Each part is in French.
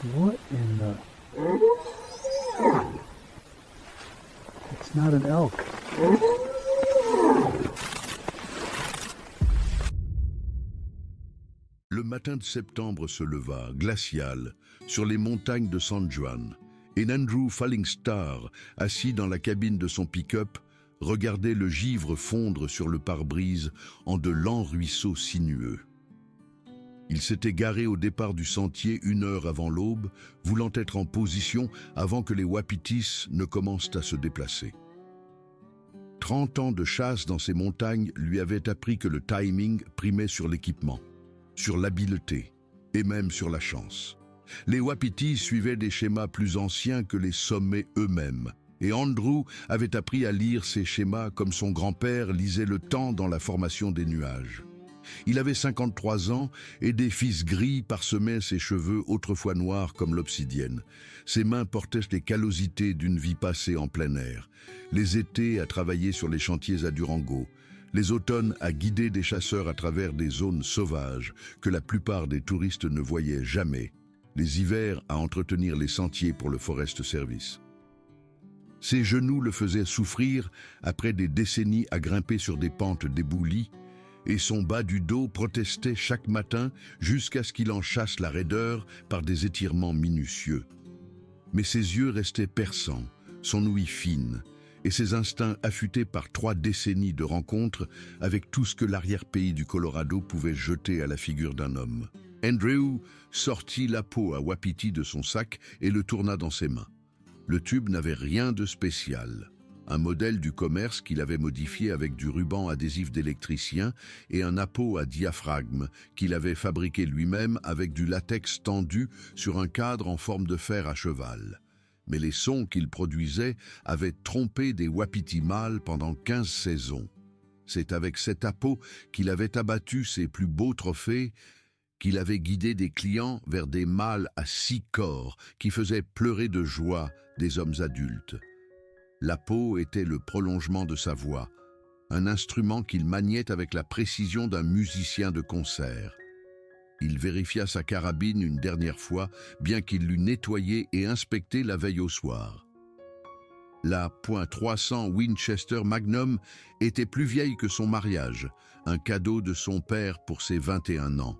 What in the... It's not an elk. Le matin de septembre se leva, glacial, sur les montagnes de San Juan, et Andrew Fallingstar, assis dans la cabine de son pick-up, regardait le givre fondre sur le pare-brise en de lents ruisseaux sinueux. Il s'était garé au départ du sentier 1 heure avant l'aube, voulant être en position avant que les wapitis ne commencent à se déplacer. 30 ans de chasse dans ces montagnes lui avaient appris que le timing primait sur l'équipement, sur l'habileté et même sur la chance. Les wapitis suivaient des schémas plus anciens que les sommets eux-mêmes, et Andrew avait appris à lire ces schémas comme son grand-père lisait le temps dans la formation des nuages. Il avait 53 ans et des fils gris parsemaient ses cheveux autrefois noirs comme l'obsidienne. Ses mains portaient les callosités d'une vie passée en plein air. Les étés à travailler sur les chantiers à Durango. Les automnes à guider des chasseurs à travers des zones sauvages que la plupart des touristes ne voyaient jamais. Les hivers à entretenir les sentiers pour le Forest Service. Ses genoux le faisaient souffrir après des décennies à grimper sur des pentes déboulies, et son bas du dos protestait chaque matin jusqu'à ce qu'il en chasse la raideur par des étirements minutieux. Mais ses yeux restaient perçants, son ouïe fine, et ses instincts affûtés par 3 décennies de rencontres avec tout ce que l'arrière-pays du Colorado pouvait jeter à la figure d'un homme. Andrew sortit la peau à wapiti de son sac et le tourna dans ses mains. Le tube n'avait rien de spécial. Un modèle du commerce qu'il avait modifié avec du ruban adhésif d'électricien et un appôt à diaphragme qu'il avait fabriqué lui-même avec du latex tendu sur un cadre en forme de fer à cheval. Mais les sons qu'il produisait avaient trompé des wapitis mâles pendant 15 saisons. C'est avec cet appôt qu'il avait abattu ses plus beaux trophées, qu'il avait guidé des clients vers des mâles à 6 corps qui faisaient pleurer de joie des hommes adultes. La peau était le prolongement de sa voix, un instrument qu'il maniait avec la précision d'un musicien de concert. Il vérifia sa carabine une dernière fois, bien qu'il l'eût nettoyée et inspectée la veille au soir. La .300 Winchester Magnum était plus vieille que son mariage, un cadeau de son père pour ses 21 ans.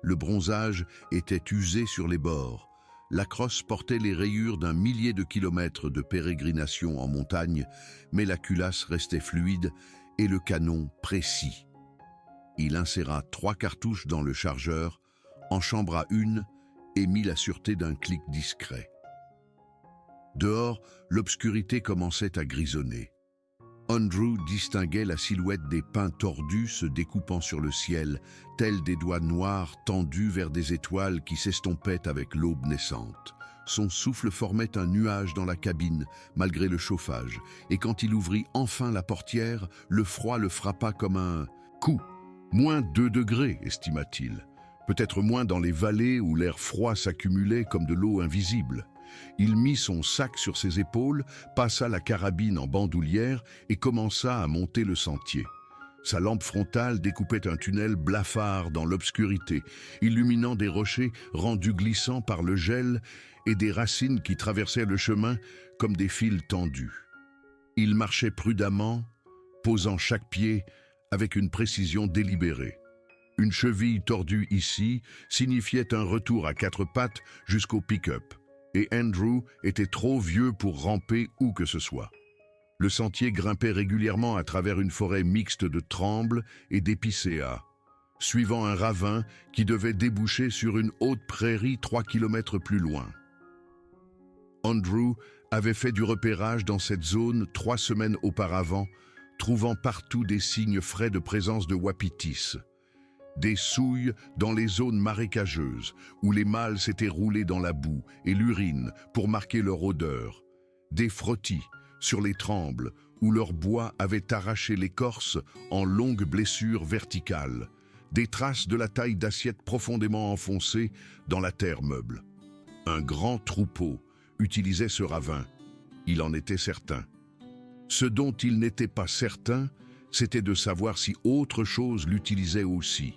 Le bronzage était usé sur les bords. La crosse portait les rayures d'un millier de kilomètres de pérégrination en montagne, mais la culasse restait fluide et le canon précis. Il inséra 3 cartouches dans le chargeur, en chambra une et mit la sûreté d'un clic discret. Dehors, l'obscurité commençait à grisonner. Andrew distinguait la silhouette des pins tordus se découpant sur le ciel, tels des doigts noirs tendus vers des étoiles qui s'estompaient avec l'aube naissante. Son souffle formait un nuage dans la cabine, malgré le chauffage, et quand il ouvrit enfin la portière, le froid le frappa comme un coup. Moins 2 degrés, estima-t-il. Peut-être moins dans les vallées où l'air froid s'accumulait comme de l'eau invisible. Il mit son sac sur ses épaules, passa la carabine en bandoulière et commença à monter le sentier. Sa lampe frontale découpait un tunnel blafard dans l'obscurité, illuminant des rochers rendus glissants par le gel et des racines qui traversaient le chemin comme des fils tendus. Il marchait prudemment, posant chaque pied avec une précision délibérée. Une cheville tordue ici signifiait un retour à 4 pattes jusqu'au pick-up. Et Andrew était trop vieux pour ramper où que ce soit. Le sentier grimpait régulièrement à travers une forêt mixte de trembles et d'épicéas, suivant un ravin qui devait déboucher sur une haute prairie 3 kilomètres plus loin. Andrew avait fait du repérage dans cette zone 3 semaines auparavant, trouvant partout des signes frais de présence de wapitis. Des souilles dans les zones marécageuses, où les mâles s'étaient roulés dans la boue et l'urine pour marquer leur odeur. Des frottis sur les trembles, où leur bois avait arraché l'écorce en longues blessures verticales. Des traces de la taille d'assiette profondément enfoncée dans la terre meuble. Un grand troupeau utilisait ce ravin, il en était certain. Ce dont il n'était pas certain, c'était de savoir si autre chose l'utilisait aussi.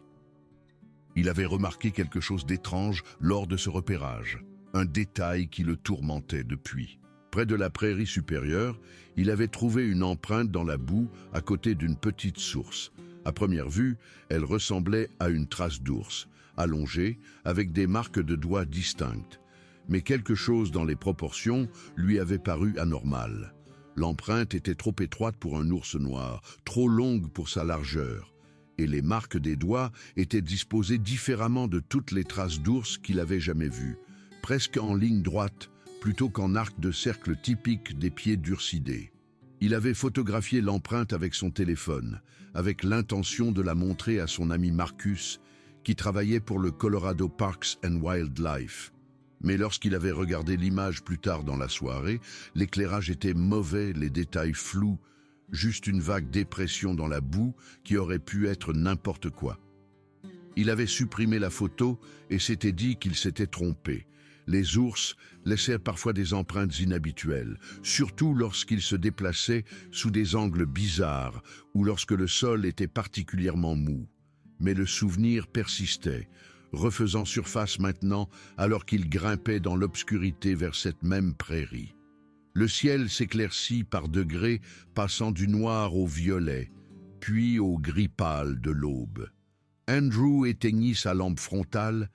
Il avait remarqué quelque chose d'étrange lors de ce repérage. un détail qui le tourmentait depuis. Près de la prairie supérieure, il avait trouvé une empreinte dans la boue à côté d'une petite source. À première vue, elle ressemblait à une trace d'ours, allongée, avec des marques de doigts distinctes. Mais quelque chose dans les proportions lui avait paru anormal. L'empreinte était trop étroite pour un ours noir, trop longue pour sa largeur, et les marques des doigts étaient disposées différemment de toutes les traces d'ours qu'il avait jamais vues, presque en ligne droite, plutôt qu'en arc de cercle typique des pieds d'ursidés. Il avait photographié l'empreinte avec son téléphone, avec l'intention de la montrer à son ami Marcus, qui travaillait pour le Colorado Parks and Wildlife. Mais lorsqu'il avait regardé l'image plus tard dans la soirée, l'éclairage était mauvais, les détails flous, juste une vague dépression dans la boue qui aurait pu être n'importe quoi. Il avait supprimé la photo et s'était dit qu'il s'était trompé. Les ours laissaient parfois des empreintes inhabituelles, surtout lorsqu'ils se déplaçaient sous des angles bizarres ou lorsque le sol était particulièrement mou. Mais le souvenir persistait, refaisant surface maintenant alors qu'il grimpait dans l'obscurité vers cette même prairie. Le ciel s'éclaircit par degrés, passant du noir au violet, puis au gris pâle de l'aube. Andrew éteignit sa lampe frontale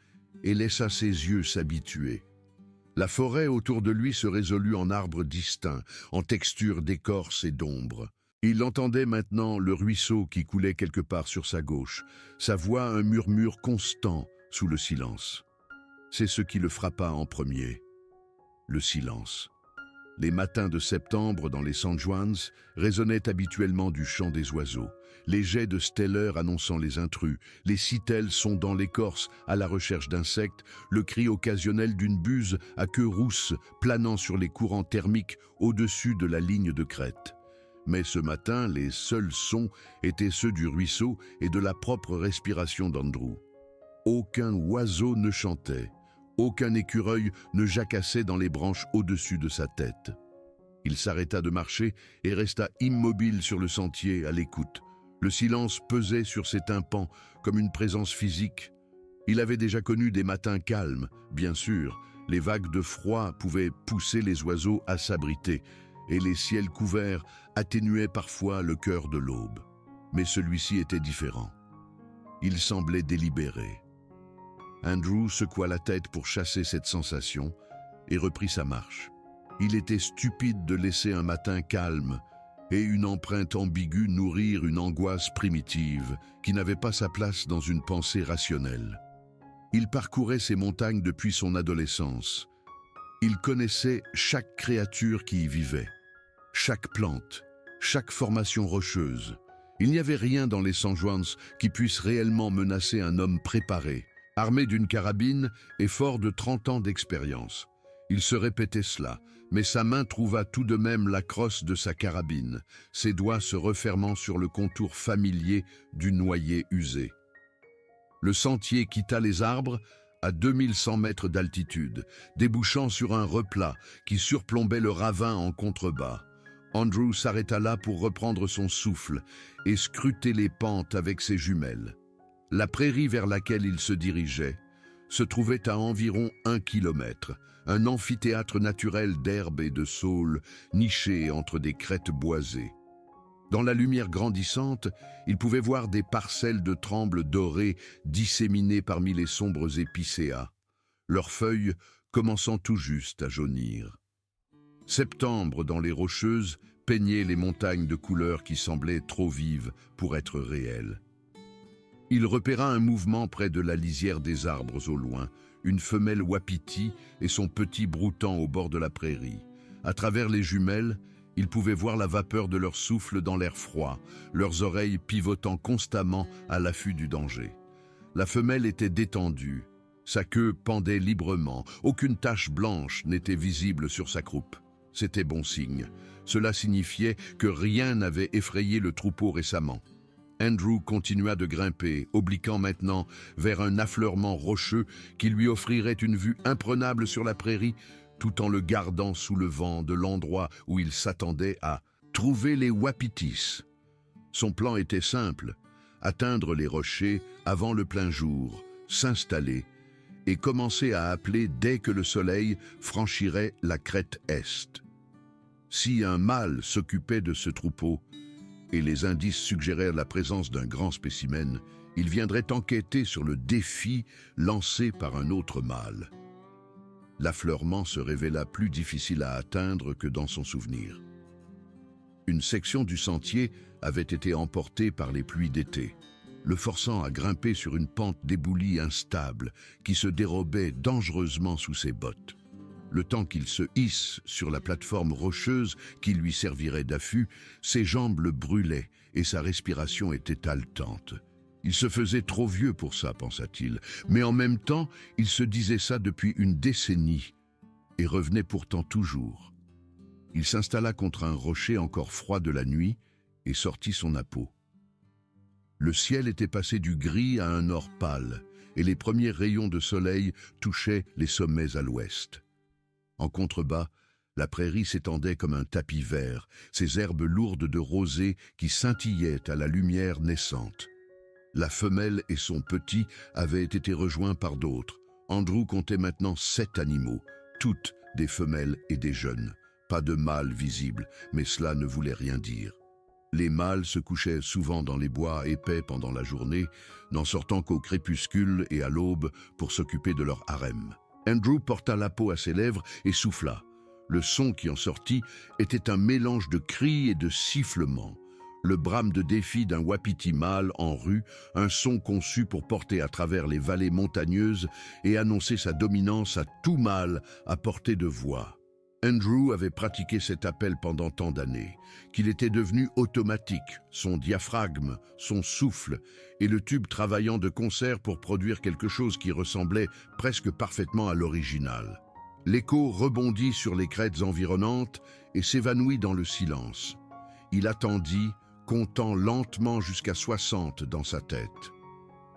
et laissa ses yeux s'habituer. La forêt autour de lui se résolut en arbres distincts, en texture d'écorce et d'ombre. Il entendait maintenant le ruisseau qui coulait quelque part sur sa gauche, sa voix un murmure constant sous le silence. C'est ce qui le frappa en premier, le silence. Les matins de septembre dans les San Juans résonnaient habituellement du chant des oiseaux, les jets de Steller annonçant les intrus, les citelles sondant l'écorce à la recherche d'insectes, le cri occasionnel d'une buse à queue rousse planant sur les courants thermiques au-dessus de la ligne de crête. Mais ce matin, les seuls sons étaient ceux du ruisseau et de la propre respiration d'Andrew. Aucun oiseau ne chantait. Aucun écureuil ne jacassait dans les branches au-dessus de sa tête. Il s'arrêta de marcher et resta immobile sur le sentier à l'écoute. Le silence pesait sur ses tympans comme une présence physique. Il avait déjà connu des matins calmes, bien sûr. Les vagues de froid pouvaient pousser les oiseaux à s'abriter et les ciels couverts atténuaient parfois le cœur de l'aube. Mais celui-ci était différent. Il semblait délibéré. Andrew secoua la tête pour chasser cette sensation et reprit sa marche. Il était stupide de laisser un matin calme et une empreinte ambiguë nourrir une angoisse primitive qui n'avait pas sa place dans une pensée rationnelle. Il parcourait ces montagnes depuis son adolescence. Il connaissait chaque créature qui y vivait, chaque plante, chaque formation rocheuse. Il n'y avait rien dans les San Juans qui puisse réellement menacer un homme préparé, armé d'une carabine et fort de 30 ans d'expérience. Il se répétait cela, mais sa main trouva tout de même la crosse de sa carabine, ses doigts se refermant sur le contour familier du noyer usé. Le sentier quitta les arbres à 2100 mètres d'altitude, débouchant sur un replat qui surplombait le ravin en contrebas. Andrew s'arrêta là pour reprendre son souffle et scruter les pentes avec ses jumelles. La prairie vers laquelle il se dirigeait se trouvait à environ 1 kilomètre, un amphithéâtre naturel d'herbes et de saules niché entre des crêtes boisées. Dans la lumière grandissante, il pouvait voir des parcelles de trembles dorées disséminées parmi les sombres épicéas, leurs feuilles commençant tout juste à jaunir. Septembre dans les Rocheuses peignait les montagnes de couleurs qui semblaient trop vives pour être réelles. Il repéra un mouvement près de la lisière des arbres au loin, une femelle wapiti et son petit broutant au bord de la prairie. À travers les jumelles, il pouvait voir la vapeur de leur souffle dans l'air froid, leurs oreilles pivotant constamment à l'affût du danger. La femelle était détendue, sa queue pendait librement, aucune tache blanche n'était visible sur sa croupe. C'était bon signe. Cela signifiait que rien n'avait effrayé le troupeau récemment. Andrew continua de grimper, obliquant maintenant vers un affleurement rocheux qui lui offrirait une vue imprenable sur la prairie, tout en le gardant sous le vent de l'endroit où il s'attendait à trouver les wapitis. Son plan était simple, atteindre les rochers avant le plein jour, s'installer et commencer à appeler dès que le soleil franchirait la crête est. Si un mâle s'occupait de ce troupeau, et les indices suggérèrent la présence d'un grand spécimen, il viendrait enquêter sur le défi lancé par un autre mâle. L'affleurement se révéla plus difficile à atteindre que dans son souvenir. Une section du sentier avait été emportée par les pluies d'été, le forçant à grimper sur une pente d'éboulis instable qui se dérobait dangereusement sous ses bottes. Le temps qu'il se hisse sur la plateforme rocheuse qui lui servirait d'affût, ses jambes le brûlaient et sa respiration était haletante. Il se faisait trop vieux pour ça, pensa-t-il, mais en même temps, il se disait ça depuis une décennie et revenait pourtant toujours. Il s'installa contre un rocher encore froid de la nuit et sortit son appôt. Le ciel était passé du gris à un or pâle et les premiers rayons de soleil touchaient les sommets à l'ouest. En contrebas, la prairie s'étendait comme un tapis vert, ses herbes lourdes de rosée qui scintillaient à la lumière naissante. La femelle et son petit avaient été rejoints par d'autres. Andrew comptait maintenant 7 animaux, toutes des femelles et des jeunes. Pas de mâles visibles, mais cela ne voulait rien dire. Les mâles se couchaient souvent dans les bois épais pendant la journée, n'en sortant qu'au crépuscule et à l'aube pour s'occuper de leur harem. Andrew porta la peau à ses lèvres et souffla. Le son qui en sortit était un mélange de cris et de sifflements. Le brame de défi d'un wapiti mâle en rue, un son conçu pour porter à travers les vallées montagneuses et annoncer sa dominance à tout mâle à portée de voix. Andrew avait pratiqué cet appel pendant tant d'années, qu'il était devenu automatique, son diaphragme, son souffle, et le tube travaillant de concert pour produire quelque chose qui ressemblait presque parfaitement à l'original. L'écho rebondit sur les crêtes environnantes et s'évanouit dans le silence. Il attendit, comptant lentement jusqu'à 60 dans sa tête.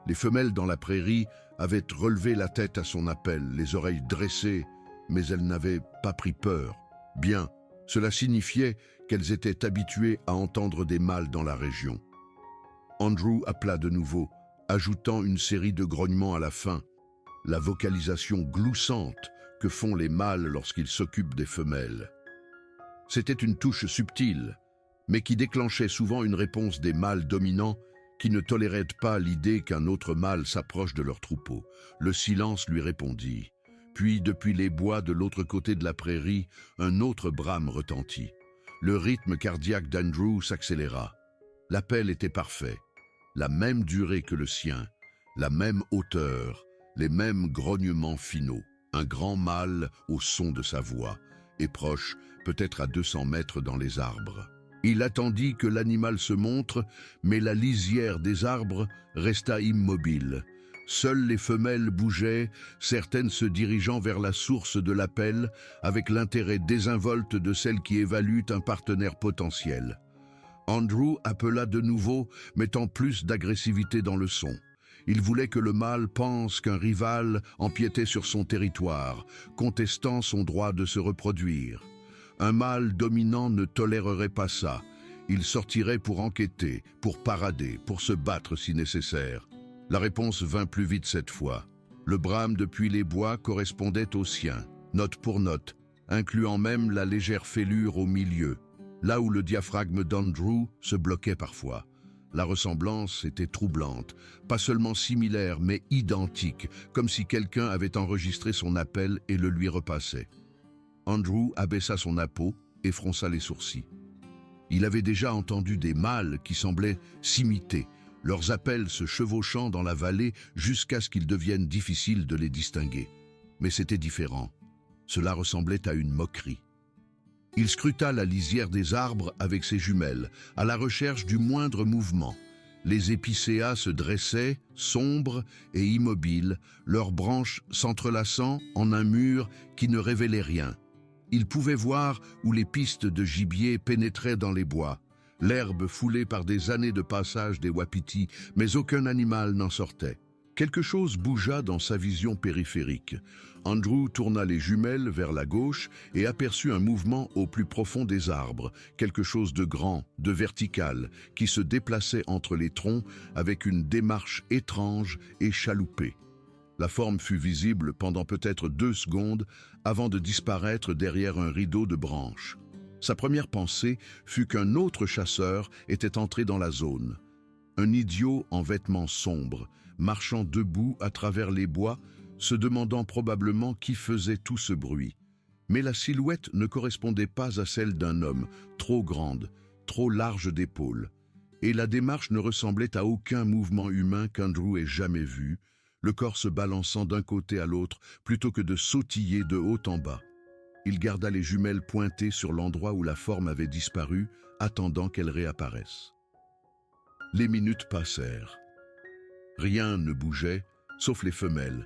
Les femelles dans la prairie avaient relevé la tête à son appel, les oreilles dressées, mais elles n'avaient pas pris peur. Bien, cela signifiait qu'elles étaient habituées à entendre des mâles dans la région. Andrew appela de nouveau, ajoutant une série de grognements à la fin, la vocalisation gloussante que font les mâles lorsqu'ils s'occupent des femelles. C'était une touche subtile, mais qui déclenchait souvent une réponse des mâles dominants qui ne toléraient pas l'idée qu'un autre mâle s'approche de leur troupeau. Le silence lui répondit. Puis, depuis les bois de l'autre côté de la prairie, un autre brame retentit. Le rythme cardiaque d'Andrew s'accéléra. L'appel était parfait, la même durée que le sien, la même hauteur, les mêmes grognements finaux. Un grand mâle au son de sa voix, et proche, peut-être à 200 mètres dans les arbres. Il attendit que l'animal se montre, mais la lisière des arbres resta immobile. Seules les femelles bougeaient, certaines se dirigeant vers la source de l'appel, avec l'intérêt désinvolte de celles qui évaluent un partenaire potentiel. Andrew appela de nouveau, mettant plus d'agressivité dans le son. Il voulait que le mâle pense qu'un rival empiétait sur son territoire, contestant son droit de se reproduire. Un mâle dominant ne tolérerait pas ça. Il sortirait pour enquêter, pour parader, pour se battre si nécessaire. La réponse vint plus vite cette fois. Le brame depuis les bois correspondait au sien, note pour note, incluant même la légère fêlure au milieu, là où le diaphragme d'Andrew se bloquait parfois. La ressemblance était troublante, pas seulement similaire mais identique, comme si quelqu'un avait enregistré son appel et le lui repassait. Andrew abaissa son appôt et fronça les sourcils. Il avait déjà entendu des mâles qui semblaient s'imiter, leurs appels se chevauchant dans la vallée jusqu'à ce qu'il devienne difficile de les distinguer. Mais c'était différent. Cela ressemblait à une moquerie. Il scruta la lisière des arbres avec ses jumelles, à la recherche du moindre mouvement. Les épicéas se dressaient, sombres et immobiles, leurs branches s'entrelaçant en un mur qui ne révélait rien. Il pouvait voir où les pistes de gibier pénétraient dans les bois, l'herbe foulée par des années de passage des wapitis, mais aucun animal n'en sortait. Quelque chose bougea dans sa vision périphérique. Andrew tourna les jumelles vers la gauche et aperçut un mouvement au plus profond des arbres, quelque chose de grand, de vertical, qui se déplaçait entre les troncs avec une démarche étrange et chaloupée. La forme fut visible pendant peut-être 2 secondes avant de disparaître derrière un rideau de branches. Sa première pensée fut qu'un autre chasseur était entré dans la zone. Un idiot en vêtements sombres, marchant debout à travers les bois, se demandant probablement qui faisait tout ce bruit. Mais la silhouette ne correspondait pas à celle d'un homme, trop grande, trop large d'épaules. Et la démarche ne ressemblait à aucun mouvement humain qu'Andrew ait jamais vu, le corps se balançant d'un côté à l'autre plutôt que de sautiller de haut en bas. Il garda les jumelles pointées sur l'endroit où la forme avait disparu, attendant qu'elle réapparaisse. Les minutes passèrent. Rien ne bougeait, sauf les femelles,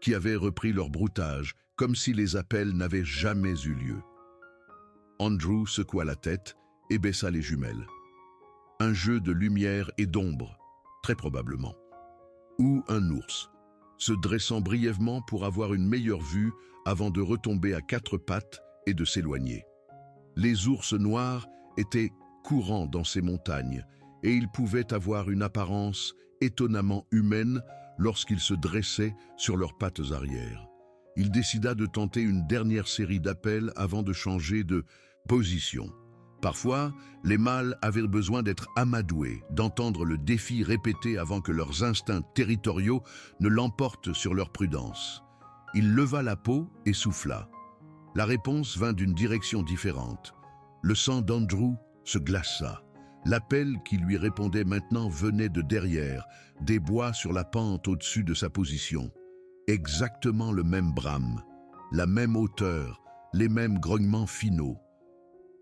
qui avaient repris leur broutage, comme si les appels n'avaient jamais eu lieu. Andrew secoua la tête et baissa les jumelles. Un jeu de lumière et d'ombre, très probablement. Ou un ours, se dressant brièvement pour avoir une meilleure vue avant de retomber à 4 pattes et de s'éloigner. Les ours noirs étaient courants dans ces montagnes et ils pouvaient avoir une apparence étonnamment humaine lorsqu'ils se dressaient sur leurs pattes arrière. Il décida de tenter une dernière série d'appels avant de changer de position. Parfois, les mâles avaient besoin d'être amadoués, d'entendre le défi répété avant que leurs instincts territoriaux ne l'emportent sur leur prudence. Il leva la peau et souffla. La réponse vint d'une direction différente. Le sang d'Andrew se glaça. L'appel qui lui répondait maintenant venait de derrière, des bois sur la pente au-dessus de sa position. Exactement le même brame, la même hauteur, les mêmes grognements finaux.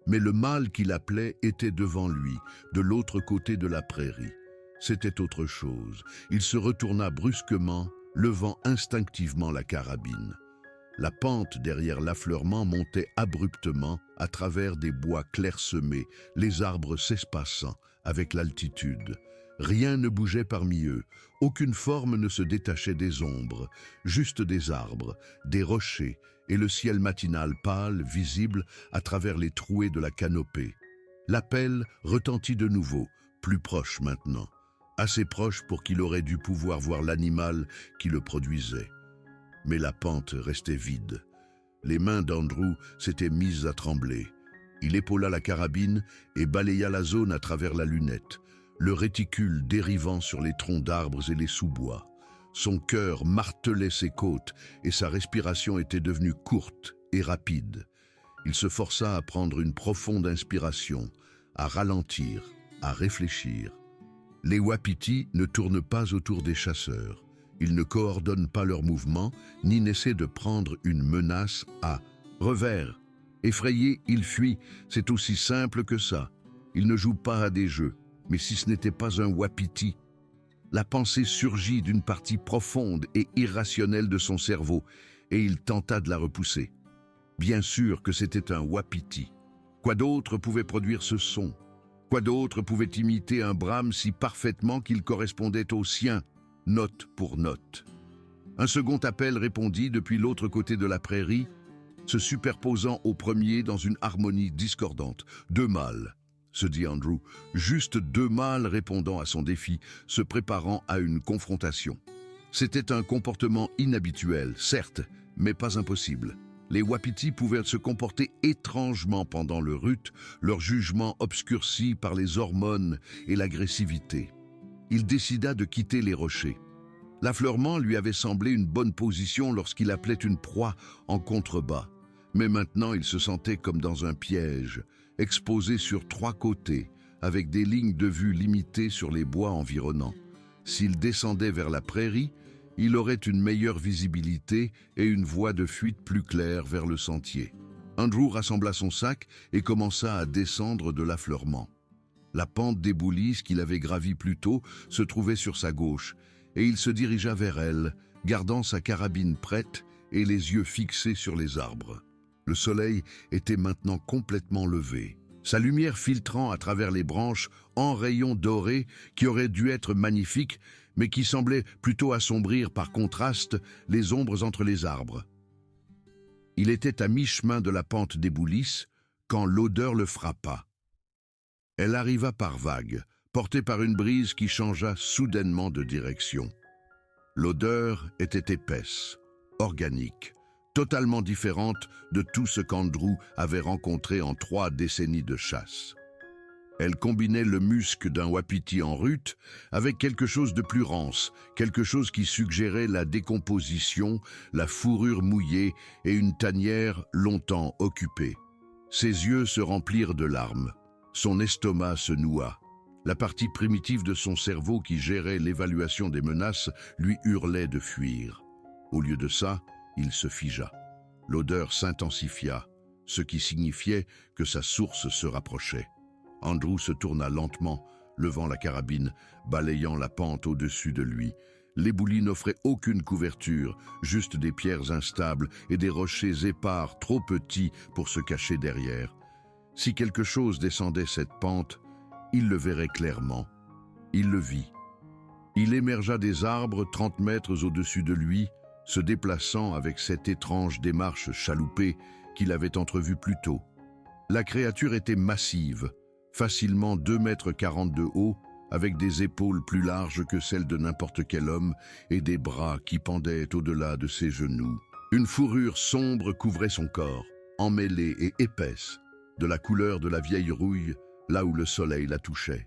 Mais le mâle qui l'appelait était devant lui, de l'autre côté de la prairie. C'était autre chose. Il se retourna brusquement, levant instinctivement la carabine. La pente derrière l'affleurement montait abruptement à travers des bois clairsemés, les arbres s'espaçant avec l'altitude. Rien ne bougeait parmi eux, aucune forme ne se détachait des ombres, juste des arbres, des rochers et le ciel matinal pâle, visible à travers les trouées de la canopée. L'appel retentit de nouveau, plus proche maintenant, assez proche pour qu'il aurait dû pouvoir voir l'animal qui le produisait. Mais la pente restait vide. Les mains d'Andrew s'étaient mises à trembler. Il épaula la carabine et balaya la zone à travers la lunette, le réticule dérivant sur les troncs d'arbres et les sous-bois. Son cœur martelait ses côtes et sa respiration était devenue courte et rapide. Il se força à prendre une profonde inspiration, à ralentir, à réfléchir. Les wapitis ne tournent pas autour des chasseurs. Ils ne coordonnent pas leurs mouvements, ni n'essaient de prendre une menace à revers. Effrayés, ils fuient, c'est aussi simple que ça. Ils ne jouent pas à des jeux, mais si ce n'était pas un wapiti, la pensée surgit d'une partie profonde et irrationnelle de son cerveau, et il tenta de la repousser. Bien sûr que c'était un wapiti. Quoi d'autre pouvait produire ce son? Quoi d'autre pouvait imiter un brame si parfaitement qu'il correspondait au sien, note pour note? Un second appel répondit depuis l'autre côté de la prairie, se superposant au premier dans une harmonie discordante. 2 mâles, se dit Andrew, juste 2 mâles répondant à son défi, se préparant à une confrontation. C'était un comportement inhabituel, certes, mais pas impossible. Les wapitis pouvaient se comporter étrangement pendant le rut, leur jugement obscurci par les hormones et l'agressivité. Il décida de quitter les rochers. L'affleurement lui avait semblé une bonne position lorsqu'il appelait une proie en contrebas. Mais maintenant il se sentait comme dans un piège, exposé sur 3 côtés, avec des lignes de vue limitées sur les bois environnants. S'il descendait vers la prairie, il aurait une meilleure visibilité et une voie de fuite plus claire vers le sentier. Andrew rassembla son sac et commença à descendre de l'affleurement. La pente des boulisses qu'il avait gravie plus tôt se trouvait sur sa gauche, et il se dirigea vers elle, gardant sa carabine prête et les yeux fixés sur les arbres. Le soleil était maintenant complètement levé, sa lumière filtrant à travers les branches en rayons dorés qui auraient dû être magnifiques, mais qui semblaient plutôt assombrir par contraste les ombres entre les arbres. Il était à mi-chemin de la pente des boulisses quand l'odeur le frappa. Elle arriva par vagues, portée par une brise qui changea soudainement de direction. L'odeur était épaisse, organique, totalement différente de tout ce qu'Andrew avait rencontré en 3 décennies de chasse. Elle combinait le musc d'un wapiti en rut avec quelque chose de plus rance, quelque chose qui suggérait la décomposition, la fourrure mouillée et une tanière longtemps occupée. Ses yeux se remplirent de larmes. Son estomac se noua. La partie primitive de son cerveau qui gérait l'évaluation des menaces lui hurlait de fuir. Au lieu de ça, il se figea. L'odeur s'intensifia, ce qui signifiait que sa source se rapprochait. Andrew se tourna lentement, levant la carabine, balayant la pente au-dessus de lui. L'éboulis n'offrait aucune couverture, juste des pierres instables et des rochers épars trop petits pour se cacher derrière. Si quelque chose descendait cette pente, il le verrait clairement. Il le vit. Il émergea des arbres 30 mètres au-dessus de lui, se déplaçant avec cette étrange démarche chaloupée qu'il avait entrevue plus tôt. La créature était massive, facilement 2,40 m de haut, avec des épaules plus larges que celles de n'importe quel homme et des bras qui pendaient au-delà de ses genoux. Une fourrure sombre couvrait son corps, emmêlée et épaisse, de la couleur de la vieille rouille, là où le soleil la touchait.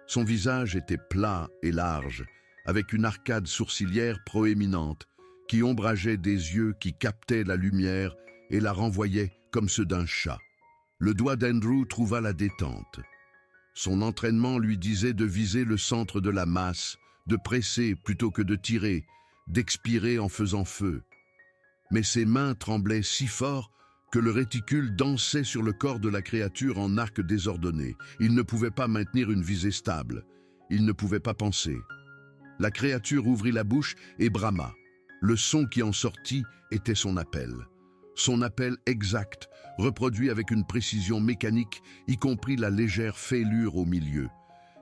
Son visage était plat et large, avec une arcade sourcilière proéminente, qui ombrageait des yeux qui captaient la lumière et la renvoyaient comme ceux d'un chat. Le doigt d'Andrew trouva la détente. Son entraînement lui disait de viser le centre de la masse, de presser plutôt que de tirer, d'expirer en faisant feu. Mais ses mains tremblaient si fort que le réticule dansait sur le corps de la créature en arc désordonné. Il ne pouvait pas maintenir une visée stable. Il ne pouvait pas penser. La créature ouvrit la bouche et brama. Le son qui en sortit était son appel. Son appel exact, reproduit avec une précision mécanique, y compris la légère fêlure au milieu.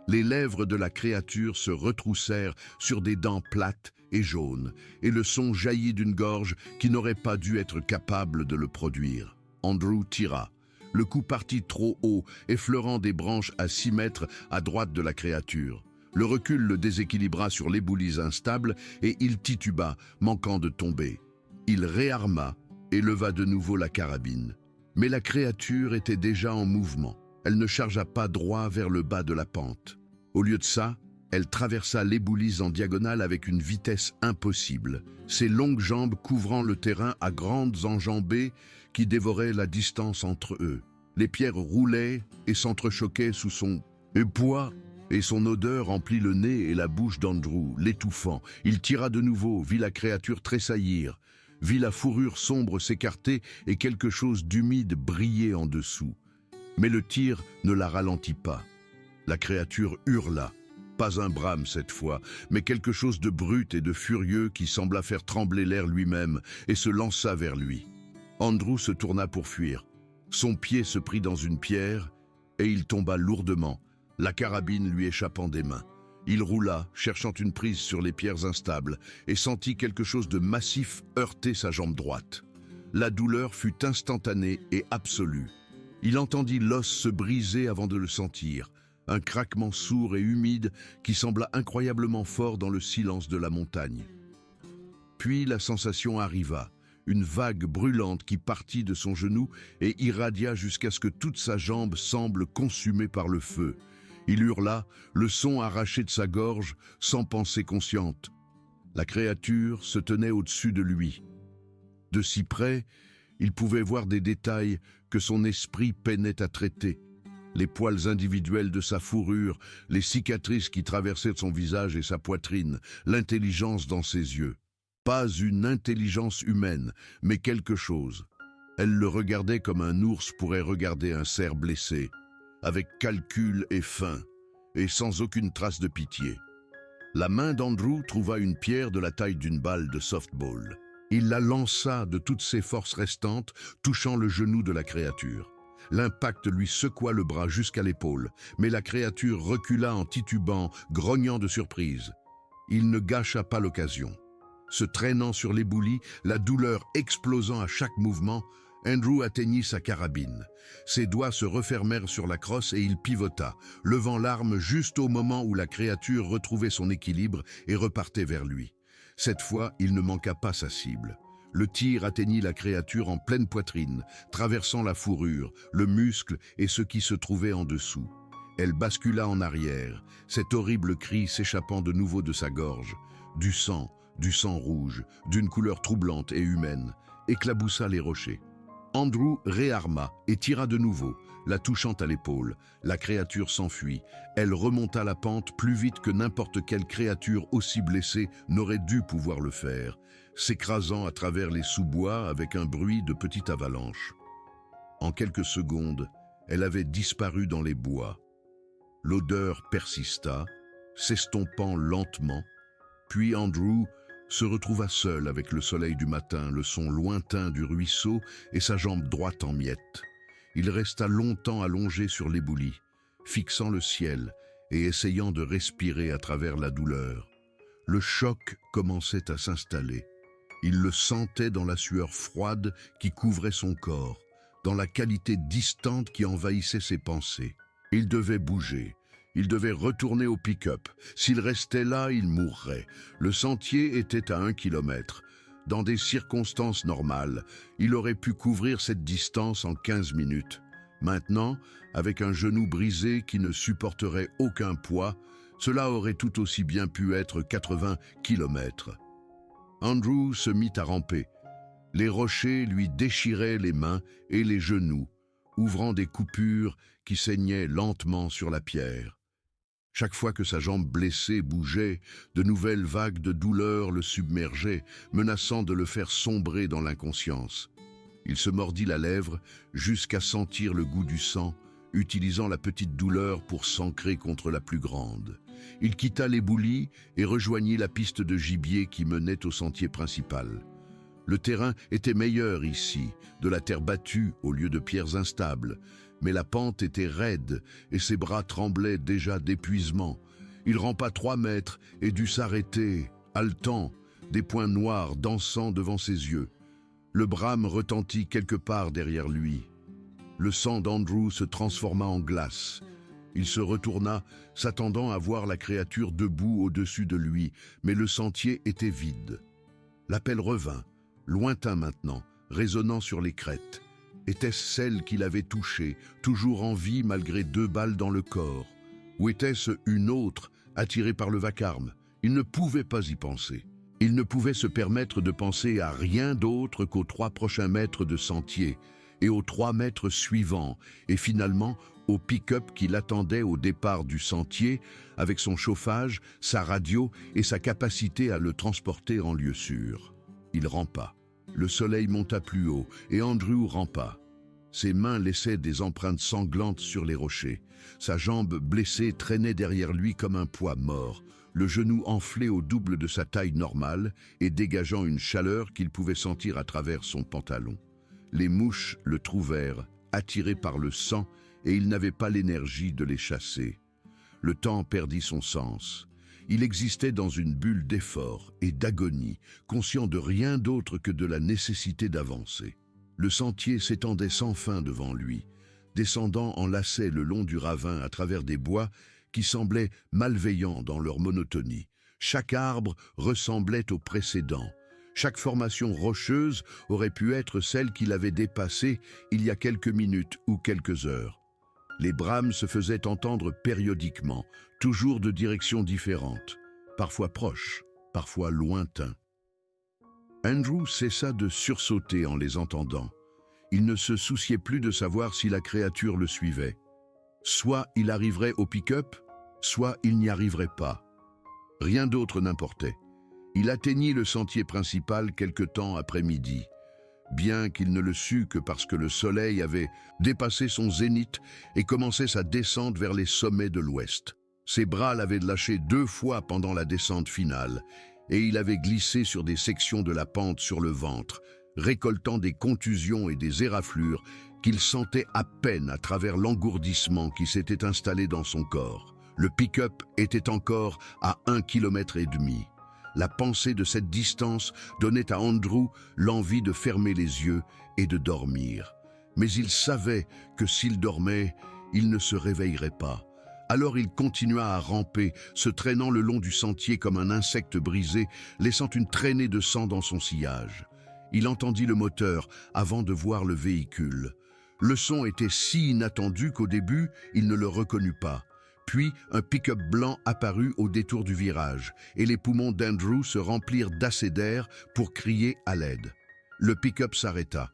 Les lèvres de la créature se retroussèrent sur des dents plates et jaunes, et le son jaillit d'une gorge qui n'aurait pas dû être capable de le produire. Andrew tira. Le coup partit trop haut, effleurant des branches à 6 mètres à droite de la créature. Le recul le déséquilibra sur l'éboulis instable et il tituba, manquant de tomber. Il réarma et leva de nouveau la carabine. Mais la créature était déjà en mouvement. Elle ne chargea pas droit vers le bas de la pente. Au lieu de ça, elle traversa l'éboulis en diagonale avec une vitesse impossible, ses longues jambes couvrant le terrain à grandes enjambées qui dévoraient la distance entre eux. Les pierres roulaient et s'entrechoquaient sous son poids, et son odeur emplit le nez et la bouche d'Andrew, l'étouffant. Il tira de nouveau, vit la créature tressaillir, vit la fourrure sombre s'écarter et quelque chose d'humide briller en dessous. Mais le tir ne la ralentit pas. La créature hurla. Pas un brame cette fois, mais quelque chose de brut et de furieux qui sembla faire trembler l'air lui-même et se lança vers lui. Andrew se tourna pour fuir. Son pied se prit dans une pierre et il tomba lourdement, la carabine lui échappant des mains. Il roula, cherchant une prise sur les pierres instables, et sentit quelque chose de massif heurter sa jambe droite. La douleur fut instantanée et absolue. Il entendit l'os se briser avant de le sentir, un craquement sourd et humide qui sembla incroyablement fort dans le silence de la montagne. Puis la sensation arriva, une vague brûlante qui partit de son genou et irradia jusqu'à ce que toute sa jambe semble consumée par le feu. Il hurla, le son arraché de sa gorge, sans pensée consciente. La créature se tenait au-dessus de lui. De si près, il pouvait voir des détails que son esprit peinait à traiter. Les poils individuels de sa fourrure, les cicatrices qui traversaient son visage et sa poitrine, l'intelligence dans ses yeux. Pas une intelligence humaine, mais quelque chose. Elle le regardait comme un ours pourrait regarder un cerf blessé, avec calcul et faim, et sans aucune trace de pitié. La main d'Andrew trouva une pierre de la taille d'une balle de softball. Il la lança de toutes ses forces restantes, touchant le genou de la créature. L'impact lui secoua le bras jusqu'à l'épaule, mais la créature recula en titubant, grognant de surprise. Il ne gâcha pas l'occasion. Se traînant sur l'éboulis, la douleur explosant à chaque mouvement, Andrew atteignit sa carabine. Ses doigts se refermèrent sur la crosse et il pivota, levant l'arme juste au moment où la créature retrouvait son équilibre et repartait vers lui. Cette fois, il ne manqua pas sa cible. Le tir atteignit la créature en pleine poitrine, traversant la fourrure, le muscle et ce qui se trouvait en dessous. Elle bascula en arrière, cet horrible cri s'échappant de nouveau de sa gorge. Du sang rouge, d'une couleur troublante et humaine, éclaboussa les rochers. Andrew réarma et tira de nouveau, la touchant à l'épaule. La créature s'enfuit. Elle remonta la pente plus vite que n'importe quelle créature aussi blessée n'aurait dû pouvoir le faire, s'écrasant à travers les sous-bois avec un bruit de petite avalanche. En quelques secondes, elle avait disparu dans les bois. L'odeur persista, s'estompant lentement, puis Andrew se retrouva seul avec le soleil du matin, le son lointain du ruisseau et sa jambe droite en miettes. Il resta longtemps allongé sur l'éboulis, fixant le ciel et essayant de respirer à travers la douleur. Le choc commençait à s'installer. Il le sentait dans la sueur froide qui couvrait son corps, dans la qualité distante qui envahissait ses pensées. Il devait bouger. Il devait retourner au pick-up. S'il restait là, il mourrait. Le sentier était à 1 kilomètre. Dans des circonstances normales, il aurait pu couvrir cette distance en 15 minutes. Maintenant, avec un genou brisé qui ne supporterait aucun poids, cela aurait tout aussi bien pu être 80 kilomètres. Andrew se mit à ramper. Les rochers lui déchiraient les mains et les genoux, ouvrant des coupures qui saignaient lentement sur la pierre. Chaque fois que sa jambe blessée bougeait, de nouvelles vagues de douleur le submergeaient, menaçant de le faire sombrer dans l'inconscience. Il se mordit la lèvre jusqu'à sentir le goût du sang, utilisant la petite douleur pour s'ancrer contre la plus grande. Il quitta l'éboulis et rejoignit la piste de gibier qui menait au sentier principal. Le terrain était meilleur ici, de la terre battue au lieu de pierres instables, mais la pente était raide et ses bras tremblaient déjà d'épuisement. Il rampa 3 mètres et dut s'arrêter, haletant, des points noirs dansant devant ses yeux. Le brame retentit quelque part derrière lui. Le sang d'Andrew se transforma en glace. Il se retourna, s'attendant à voir la créature debout au-dessus de lui, mais le sentier était vide. L'appel revint, lointain maintenant, résonnant sur les crêtes. Était-ce celle qu'il avait touchée, toujours en vie malgré 2 balles dans le corps? Ou était-ce une autre, attirée par le vacarme? Il ne pouvait pas y penser. Il ne pouvait se permettre de penser à rien d'autre qu'aux 3 prochains mètres de sentier, et aux 3 mètres suivants, et finalement au pick-up qui l'attendait au départ du sentier, avec son chauffage, sa radio et sa capacité à le transporter en lieu sûr. Il rampa. Le soleil monta plus haut, et Andrew rampa. Ses mains laissaient des empreintes sanglantes sur les rochers. Sa jambe blessée traînait derrière lui comme un poids mort, le genou enflé au double de sa taille normale et dégageant une chaleur qu'il pouvait sentir à travers son pantalon. Les mouches le trouvèrent, attiré par le sang, et il n'avait pas l'énergie de les chasser. Le temps perdit son sens. Il existait dans une bulle d'effort et d'agonie, conscient de rien d'autre que de la nécessité d'avancer. Le sentier s'étendait sans fin devant lui, descendant en lacets le long du ravin à travers des bois qui semblaient malveillants dans leur monotonie. Chaque arbre ressemblait au précédent. Chaque formation rocheuse aurait pu être celle qu'il avait dépassée il y a quelques minutes ou quelques heures. Les brames se faisaient entendre périodiquement, toujours de directions différentes, parfois proches, parfois lointains. Andrew cessa de sursauter en les entendant. Il ne se souciait plus de savoir si la créature le suivait. Soit il arriverait au pick-up, soit il n'y arriverait pas. Rien d'autre n'importait. Il atteignit le sentier principal quelque temps après midi, bien qu'il ne le sût que parce que le soleil avait dépassé son zénith et commençait sa descente vers les sommets de l'ouest. Ses bras l'avaient lâché 2 fois pendant la descente finale, et il avait glissé sur des sections de la pente sur le ventre, récoltant des contusions et des éraflures qu'il sentait à peine à travers l'engourdissement qui s'était installé dans son corps. Le pick-up était encore à 1,5 km. La pensée de cette distance donnait à Andrew l'envie de fermer les yeux et de dormir. Mais il savait que s'il dormait, il ne se réveillerait pas. Alors il continua à ramper, se traînant le long du sentier comme un insecte brisé, laissant une traînée de sang dans son sillage. Il entendit le moteur avant de voir le véhicule. Le son était si inattendu qu'au début, il ne le reconnut pas. Puis, un pick-up blanc apparut au détour du virage, et les poumons d'Andrew se remplirent d'assez d'air pour crier à l'aide. Le pick-up s'arrêta.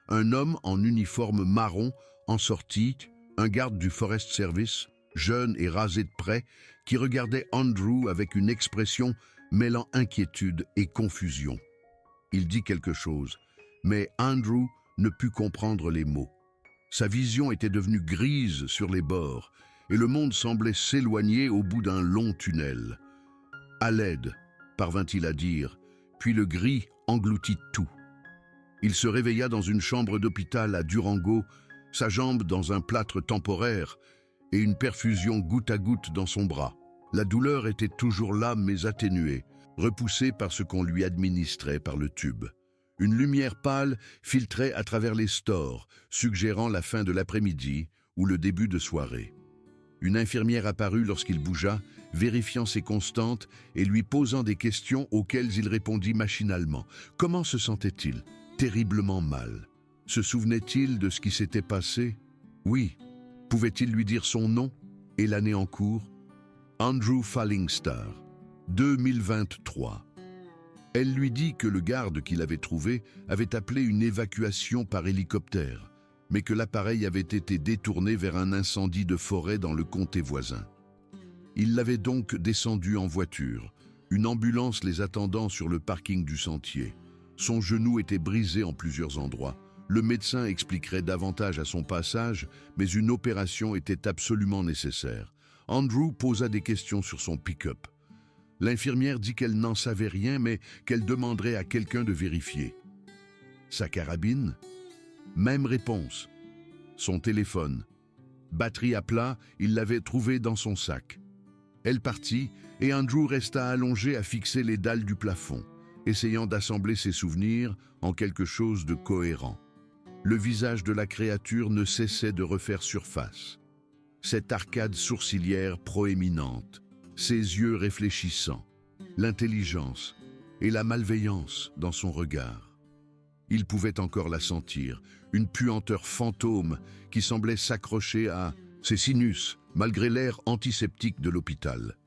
Un homme en uniforme marron en sortit, un garde du Forest Service, jeune et rasé de près, qui regardait Andrew avec une expression mêlant inquiétude et confusion. Il dit quelque chose, mais Andrew ne put comprendre les mots. Sa vision était devenue grise sur les bords, et le monde semblait s'éloigner au bout d'un long tunnel. « À l'aide », parvint-il à dire, puis le gris engloutit tout. Il se réveilla dans une chambre d'hôpital à Durango, sa jambe dans un plâtre temporaire et une perfusion goutte à goutte dans son bras. La douleur était toujours là mais atténuée, repoussée par ce qu'on lui administrait par le tube. Une lumière pâle filtrait à travers les stores, suggérant la fin de l'après-midi ou le début de soirée. Une infirmière apparut lorsqu'il bougea, vérifiant ses constantes et lui posant des questions auxquelles il répondit machinalement. Comment se sentait-il? Terriblement mal. Se souvenait-il de ce qui s'était passé? Oui. Pouvait-il lui dire son nom et l'année en cours? Andrew Falling Star, 2023. Elle lui dit que le garde qu'il avait trouvé avait appelé une évacuation par hélicoptère, mais que l'appareil avait été détourné vers un incendie de forêt dans le comté voisin. Il l'avait donc descendu en voiture, une ambulance les attendant sur le parking du sentier. Son genou était brisé en plusieurs endroits. Le médecin expliquerait davantage à son passage, mais une opération était absolument nécessaire. Andrew posa des questions sur son pick-up. L'infirmière dit qu'elle n'en savait rien, mais qu'elle demanderait à quelqu'un de vérifier. Sa carabine? Même réponse. Son téléphone. Batterie à plat, il l'avait trouvé dans son sac. Elle partit et Andrew resta allongé à fixer les dalles du plafond, essayant d'assembler ses souvenirs en quelque chose de cohérent. Le visage de la créature ne cessait de refaire surface. Cette arcade sourcilière proéminente, ses yeux réfléchissants, l'intelligence et la malveillance dans son regard. Il pouvait encore la sentir, une puanteur fantôme qui semblait s'accrocher à ses sinus, malgré l'air antiseptique de l'hôpital.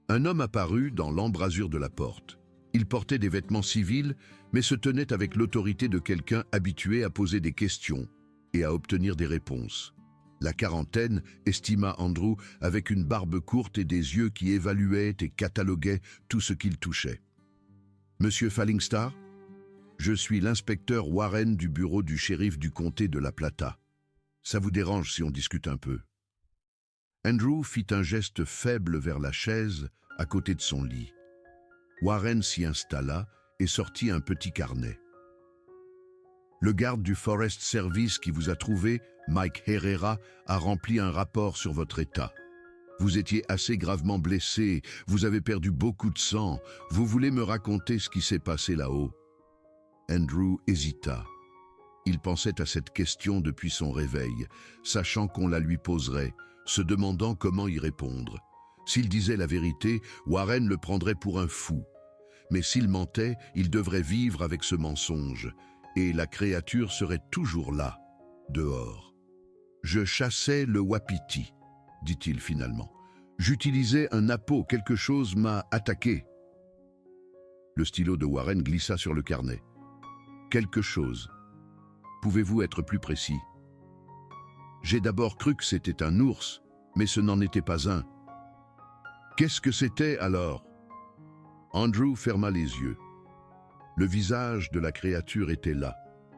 Un homme apparut dans l'embrasure de la porte. Il portait des vêtements civils, mais se tenait avec l'autorité de quelqu'un habitué à poser des questions et à obtenir des réponses. La quarantaine, estima Andrew, avec une barbe courte et des yeux qui évaluaient et cataloguaient tout ce qu'il touchait. « Monsieur Falling Star ? Je suis l'inspecteur Warren du bureau du shérif du comté de La Plata. Ça vous dérange si on discute un peu ?» Andrew fit un geste faible vers la chaise à côté de son lit. Warren s'y installa et sortit un petit carnet. « Le garde du Forest Service qui vous a trouvé, Mike Herrera, a rempli un rapport sur votre état. Vous étiez assez gravement blessé, vous avez perdu beaucoup de sang. Vous voulez me raconter ce qui s'est passé là-haut ?» Andrew hésita. Il pensait à cette question depuis son réveil, sachant qu'on la lui poserait, se demandant comment y répondre. S'il disait la vérité, Warren le prendrait pour un fou. Mais s'il mentait, il devrait vivre avec ce mensonge, et la créature serait toujours là, dehors. « Je chassais le wapiti, » dit-il finalement. « J'utilisais un appôt, quelque chose m'a attaqué. » Le stylo de Warren glissa sur le carnet. « Quelque chose. Pouvez-vous être plus précis? » « J'ai d'abord cru que c'était un ours, mais ce n'en était pas un. » « Qu'est-ce que c'était alors ?» Andrew ferma les yeux. Le visage de la créature était là,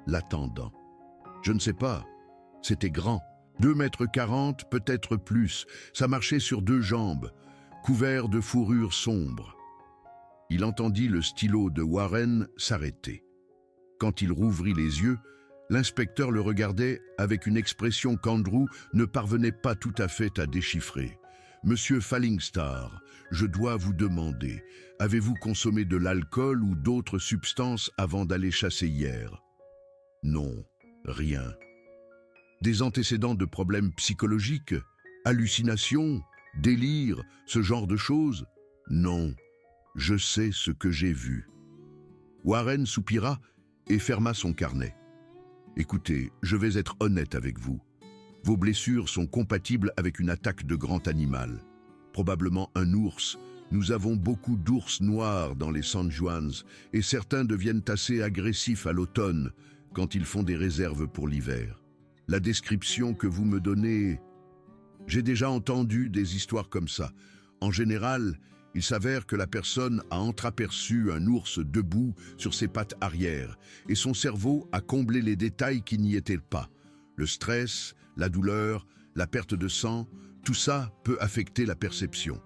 l'attendant. « Je ne sais pas. C'était grand. 2,40 m, peut-être plus. Ça marchait sur 2 jambes, couvert de fourrure sombre. » Il entendit le stylo de Warren s'arrêter. Quand il rouvrit les yeux, l'inspecteur le regardait avec une expression qu'Andrew ne parvenait pas tout à fait à déchiffrer. « Monsieur Falling Star, je dois vous demander, avez-vous consommé de l'alcool ou d'autres substances avant d'aller chasser hier ?»« Non, rien. » « Des antécédents de problèmes psychologiques, hallucinations, Délire, ce genre de choses? Non, je sais ce que j'ai vu. Warren soupira et ferma son carnet. Écoutez, je vais être honnête avec vous. Vos blessures sont compatibles avec une attaque de grand animal. Probablement un ours. Nous avons beaucoup d'ours noirs dans les San Juans et certains deviennent assez agressifs à l'automne quand ils font des réserves pour l'hiver. La description que vous me donnez... J'ai déjà entendu des histoires comme ça. En général, il s'avère que la personne a entreaperçu un ours debout sur ses pattes arrière et son cerveau a comblé les détails qui n'y étaient pas. Le stress, la douleur, la perte de sang, tout ça peut affecter la perception.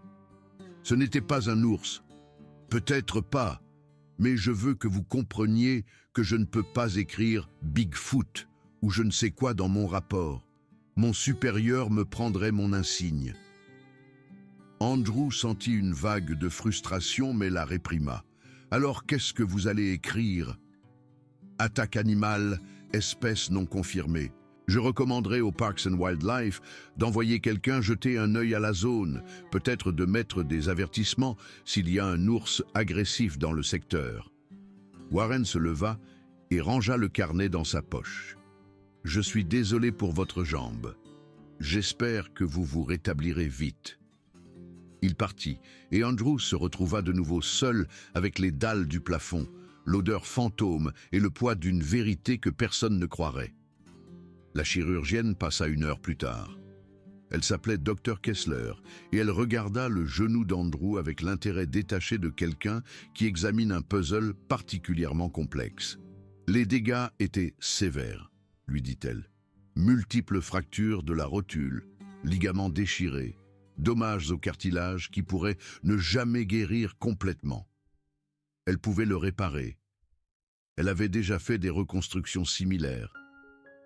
Ce n'était pas un ours. Peut-être pas, mais je veux que vous compreniez que je ne peux pas écrire Bigfoot ou je ne sais quoi dans mon rapport. Mon supérieur me prendrait mon insigne. Andrew sentit une vague de frustration mais la réprima. Alors qu'est-ce que vous allez écrire? Attaque animale, espèce non confirmée. Je recommanderais au Parks and Wildlife d'envoyer quelqu'un jeter un œil à la zone, peut-être de mettre des avertissements s'il y a un ours agressif dans le secteur. Warren se leva et rangea le carnet dans sa poche. Je suis désolé pour votre jambe. J'espère que vous vous rétablirez vite. Il partit, et Andrew se retrouva de nouveau seul avec les dalles du plafond, l'odeur fantôme et le poids d'une vérité que personne ne croirait. La chirurgienne passa 1 heure plus tard. Elle s'appelait Dr Kessler, et elle regarda le genou d'Andrew avec l'intérêt détaché de quelqu'un qui examine un puzzle particulièrement complexe. Les dégâts étaient sévères, lui dit-elle. Multiples fractures de la rotule, ligaments déchirés, dommages au cartilage qui pourraient ne jamais guérir complètement. Elle pouvait le réparer. Elle avait déjà fait des reconstructions similaires.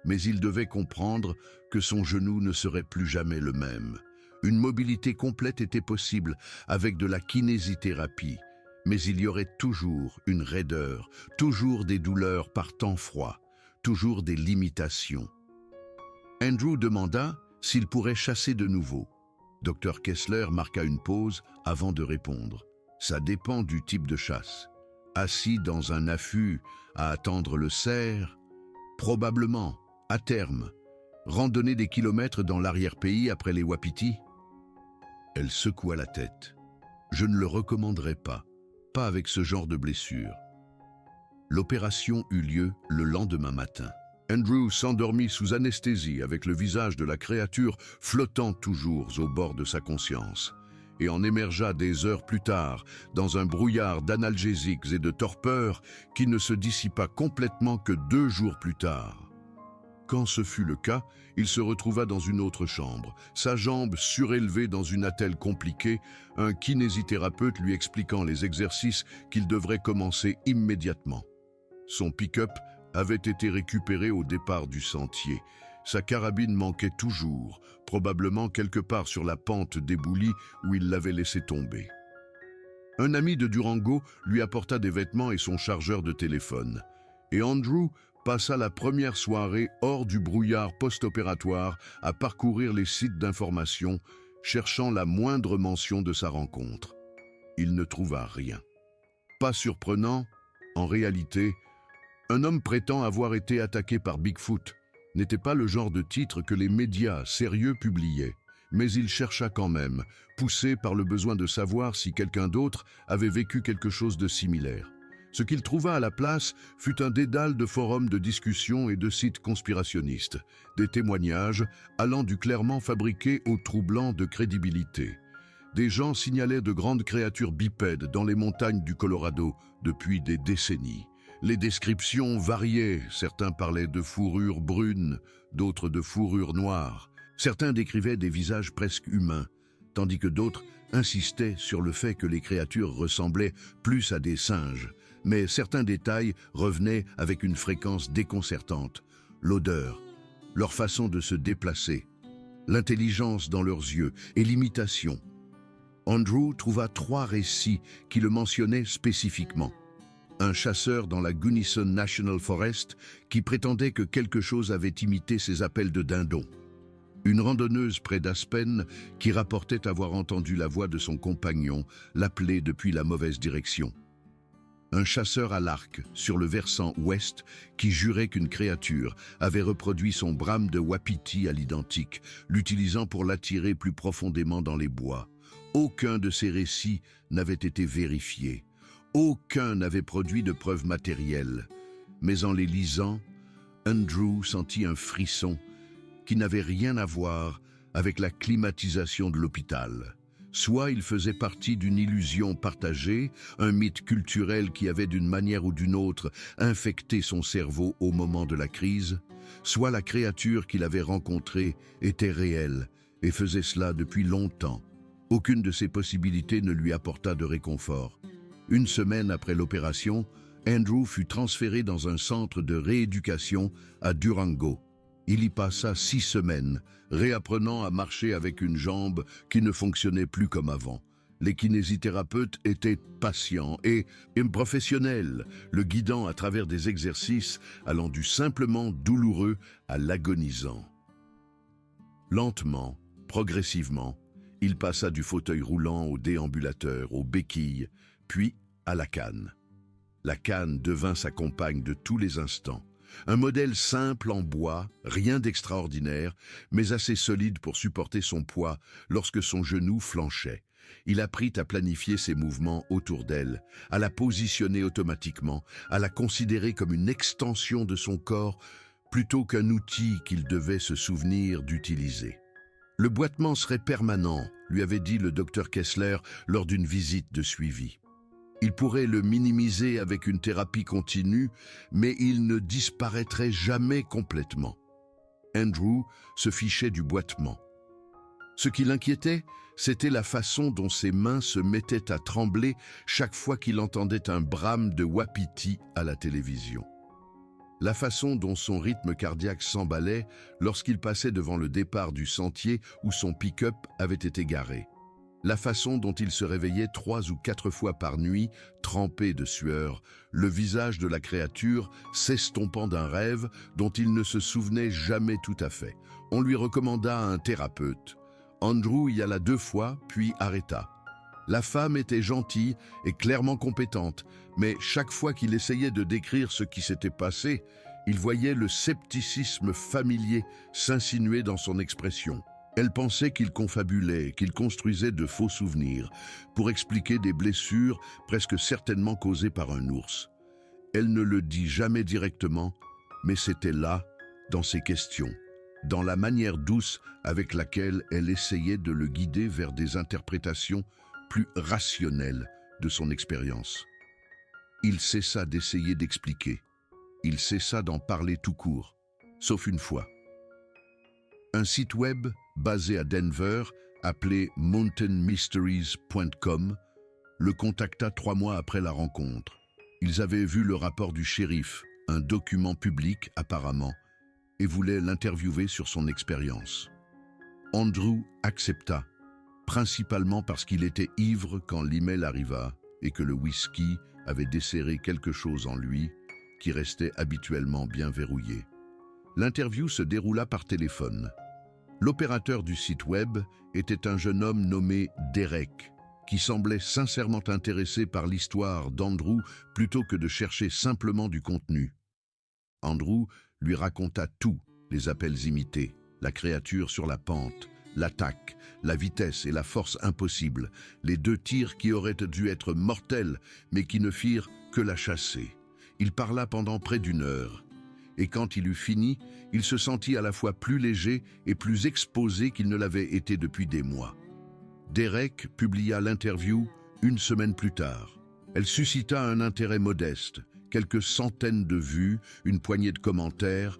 Mais il devait comprendre que son genou ne serait plus jamais le même. Une mobilité complète était possible avec de la kinésithérapie, mais il y aurait toujours une raideur, toujours des douleurs par temps froid, toujours des limitations. Andrew demanda s'il pourrait chasser de nouveau. Dr Kessler marqua une pause avant de répondre. Ça dépend du type de chasse. Assis dans un affût à attendre le cerf, probablement, à terme, randonner des kilomètres dans l'arrière-pays après les wapitis. Elle secoua la tête. Je ne le recommanderais pas avec ce genre de blessure. L'opération eut lieu le lendemain matin. Andrew s'endormit sous anesthésie avec le visage de la créature flottant toujours au bord de sa conscience et en émergea des heures plus tard dans un brouillard d'analgésiques et de torpeurs qui ne se dissipa complètement que 2 jours plus tard. Quand ce fut le cas, il se retrouva dans une autre chambre, sa jambe surélevée dans une attelle compliquée, un kinésithérapeute lui expliquant les exercices qu'il devrait commencer immédiatement. Son pick-up avait été récupéré au départ du sentier. Sa carabine manquait toujours, probablement quelque part sur la pente d'éboulis où il l'avait laissé tomber. Un ami de Durango lui apporta des vêtements et son chargeur de téléphone. Et Andrew passa la première soirée hors du brouillard post-opératoire à parcourir les sites d'information, cherchant la moindre mention de sa rencontre. Il ne trouva rien. Pas surprenant, en réalité, un homme prétend avoir été attaqué par Bigfoot n'était pas le genre de titre que les médias sérieux publiaient, mais il chercha quand même, poussé par le besoin de savoir si quelqu'un d'autre avait vécu quelque chose de similaire. Ce qu'il trouva à la place fut un dédale de forums de discussion et de sites conspirationnistes, des témoignages allant du clairement fabriqué au troublant de crédibilité. Des gens signalaient de grandes créatures bipèdes dans les montagnes du Colorado depuis des décennies. Les descriptions variaient, certains parlaient de fourrure brune, d'autres de fourrure noire. Certains décrivaient des visages presque humains, tandis que d'autres insistaient sur le fait que les créatures ressemblaient plus à des singes. Mais certains détails revenaient avec une fréquence déconcertante. L'odeur, leur façon de se déplacer, l'intelligence dans leurs yeux et l'imitation. Andrew trouva 3 récits qui le mentionnaient spécifiquement. Un chasseur dans la Gunnison National Forest qui prétendait que quelque chose avait imité ses appels de dindon. Une randonneuse près d'Aspen qui rapportait avoir entendu la voix de son compagnon l'appeler depuis la mauvaise direction. Un chasseur à l'arc sur le versant ouest qui jurait qu'une créature avait reproduit son brame de wapiti à l'identique, l'utilisant pour l'attirer plus profondément dans les bois. Aucun de ces récits n'avait été vérifié. Aucun n'avait produit de preuves matérielles. Mais en les lisant, Andrew sentit un frisson qui n'avait rien à voir avec la climatisation de l'hôpital. Soit il faisait partie d'une illusion partagée, un mythe culturel qui avait d'une manière ou d'une autre infecté son cerveau au moment de la crise, soit la créature qu'il avait rencontrée était réelle et faisait cela depuis longtemps. Aucune de ces possibilités ne lui apporta de réconfort. Une semaine après l'opération, Andrew fut transféré dans un centre de rééducation à Durango. Il y passa 6 semaines, réapprenant à marcher avec une jambe qui ne fonctionnait plus comme avant. Les kinésithérapeutes étaient patients et professionnels, le guidant à travers des exercices allant du simplement douloureux à l'agonisant. Lentement, progressivement, il passa du fauteuil roulant au déambulateur, aux béquilles, puis à la canne. La canne devint sa compagne de tous les instants. Un modèle simple en bois, rien d'extraordinaire, mais assez solide pour supporter son poids lorsque son genou flanchait. Il apprit à planifier ses mouvements autour d'elle, à la positionner automatiquement, à la considérer comme une extension de son corps plutôt qu'un outil qu'il devait se souvenir d'utiliser. Le boitement serait permanent, lui avait dit le docteur Kessler lors d'une visite de suivi. Il pourrait le minimiser avec une thérapie continue, mais il ne disparaîtrait jamais complètement. Andrew se fichait du boitement. Ce qui l'inquiétait, c'était la façon dont ses mains se mettaient à trembler chaque fois qu'il entendait un brame de wapiti à la télévision. La façon dont son rythme cardiaque s'emballait lorsqu'il passait devant le départ du sentier où son pick-up avait été garé. La façon dont il se réveillait 3 ou 4 fois par nuit, trempé de sueur, le visage de la créature s'estompant d'un rêve dont il ne se souvenait jamais tout à fait. On lui recommanda un thérapeute. Andrew y alla 2 fois, puis arrêta. La femme était gentille et clairement compétente, mais chaque fois qu'il essayait de décrire ce qui s'était passé, il voyait le scepticisme familier s'insinuer dans son expression. Elle pensait qu'il confabulait, qu'il construisait de faux souvenirs pour expliquer des blessures presque certainement causées par un ours. Elle ne le dit jamais directement, mais c'était là, dans ses questions, dans la manière douce avec laquelle elle essayait de le guider vers des interprétations plus rationnelles de son expérience. Il cessa d'essayer d'expliquer. Il cessa d'en parler tout court, sauf une fois. Un site web basé à Denver, appelé mountainmysteries.com, le contacta 3 mois après la rencontre. Ils avaient vu le rapport du shérif, un document public apparemment, et voulaient l'interviewer sur son expérience. Andrew accepta, principalement parce qu'il était ivre quand l'email arriva et que le whisky avait desserré quelque chose en lui qui restait habituellement bien verrouillé. L'interview se déroula par téléphone. L'opérateur du site web était un jeune homme nommé Derek, qui semblait sincèrement intéressé par l'histoire d'Andrew plutôt que de chercher simplement du contenu. Andrew lui raconta tout, les appels imités, la créature sur la pente, l'attaque, la vitesse et la force impossible, les 2 tirs qui auraient dû être mortels, mais qui ne firent que la chasser. Il parla pendant près d'1 heure. Et quand il eut fini, il se sentit à la fois plus léger et plus exposé qu'il ne l'avait été depuis des mois. Derek publia l'interview 1 semaine plus tard. Elle suscita un intérêt modeste, quelques centaines de vues, une poignée de commentaires,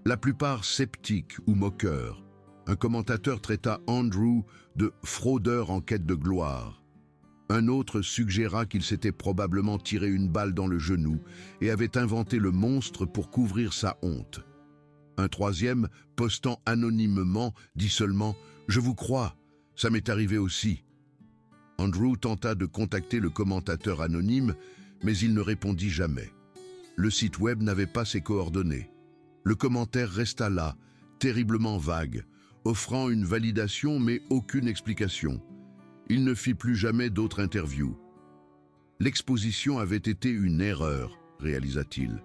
la plupart sceptiques ou moqueurs. Un commentateur traita Andrew de fraudeur en quête de gloire. Un autre suggéra qu'il s'était probablement tiré une balle dans le genou et avait inventé le monstre pour couvrir sa honte. Un troisième, postant anonymement, dit seulement « Je vous crois, ça m'est arrivé aussi ». Andrew tenta de contacter le commentateur anonyme, mais il ne répondit jamais. Le site web n'avait pas ses coordonnées. Le commentaire resta là, terriblement vague, offrant une validation mais aucune explication. Il ne fit plus jamais d'autres interviews. L'exposition avait été une erreur, réalisa-t-il.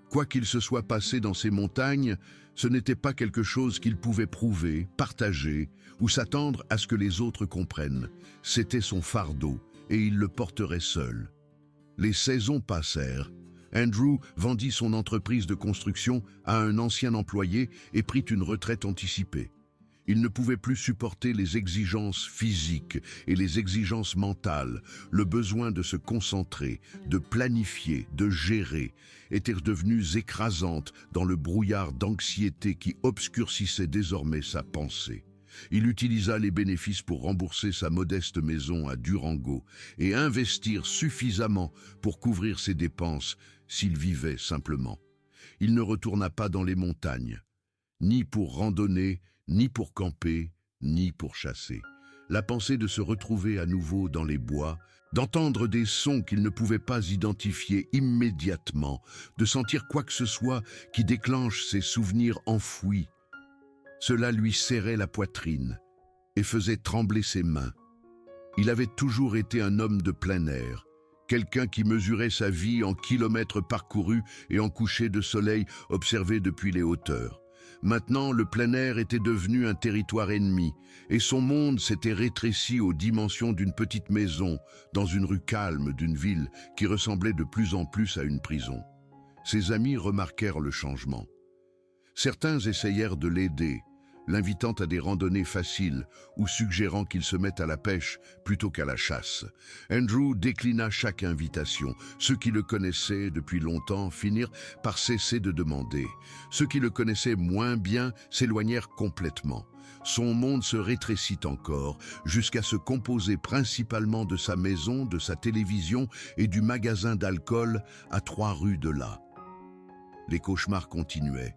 Quoi qu'il se soit passé dans ces montagnes, ce n'était pas quelque chose qu'il pouvait prouver, partager ou s'attendre à ce que les autres comprennent. C'était son fardeau et il le porterait seul. Les saisons passèrent. Andrew vendit son entreprise de construction à un ancien employé et prit une retraite anticipée. Il ne pouvait plus supporter les exigences physiques et les exigences mentales. Le besoin de se concentrer, de planifier, de gérer, étaient devenues écrasantes dans le brouillard d'anxiété qui obscurcissait désormais sa pensée. Il utilisa les bénéfices pour rembourser sa modeste maison à Durango et investir suffisamment pour couvrir ses dépenses s'il vivait simplement. Il ne retourna pas dans les montagnes, ni pour randonner, ni pour camper, ni pour chasser. La pensée de se retrouver à nouveau dans les bois, d'entendre des sons qu'il ne pouvait pas identifier immédiatement, de sentir quoi que ce soit qui déclenche ses souvenirs enfouis, cela lui serrait la poitrine et faisait trembler ses mains. Il avait toujours été un homme de plein air, quelqu'un qui mesurait sa vie en kilomètres parcourus et en couchers de soleil observés depuis les hauteurs. Maintenant, le plein air était devenu un territoire ennemi et son monde s'était rétréci aux dimensions d'une petite maison dans une rue calme d'une ville qui ressemblait de plus en plus à une prison. Ses amis remarquèrent le changement. Certains essayèrent de l'aider, l'invitant à des randonnées faciles ou suggérant qu'il se mette à la pêche plutôt qu'à la chasse. Andrew déclina chaque invitation. Ceux qui le connaissaient depuis longtemps finirent par cesser de demander. Ceux qui le connaissaient moins bien s'éloignèrent complètement. Son monde se rétrécit encore, jusqu'à se composer principalement de sa maison, de sa télévision et du magasin d'alcool à 3 rues de là. Les cauchemars continuaient.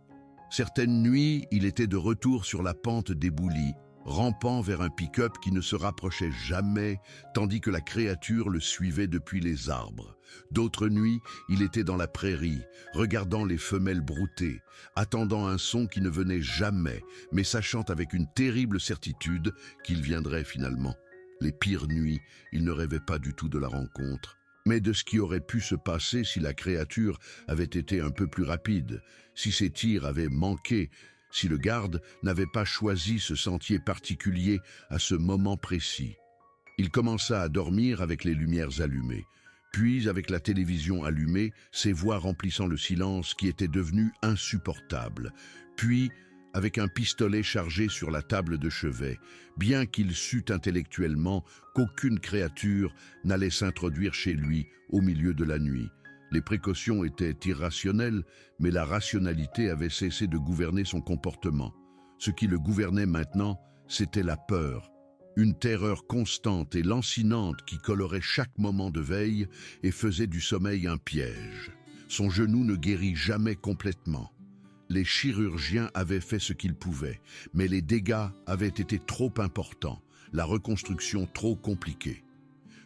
Certaines nuits, il était de retour sur la pente d'éboulis, rampant vers un pick-up qui ne se rapprochait jamais, tandis que la créature le suivait depuis les arbres. D'autres nuits, il était dans la prairie, regardant les femelles brouter, attendant un son qui ne venait jamais, mais sachant avec une terrible certitude qu'il viendrait finalement. Les pires nuits, il ne rêvait pas du tout de la rencontre, mais de ce qui aurait pu se passer si la créature avait été un peu plus rapide, si ses tirs avaient manqué, si le garde n'avait pas choisi ce sentier particulier à ce moment précis. Il commença à dormir avec les lumières allumées, puis avec la télévision allumée, ses voix remplissant le silence qui était devenu insupportable, puis avec un pistolet chargé sur la table de chevet, bien qu'il sût intellectuellement qu'aucune créature n'allait s'introduire chez lui au milieu de la nuit. Les précautions étaient irrationnelles, mais la rationalité avait cessé de gouverner son comportement. Ce qui le gouvernait maintenant, c'était la peur. Une terreur constante et lancinante qui colorait chaque moment de veille et faisait du sommeil un piège. Son genou ne guérit jamais complètement. Les chirurgiens avaient fait ce qu'ils pouvaient, mais les dégâts avaient été trop importants, la reconstruction trop compliquée.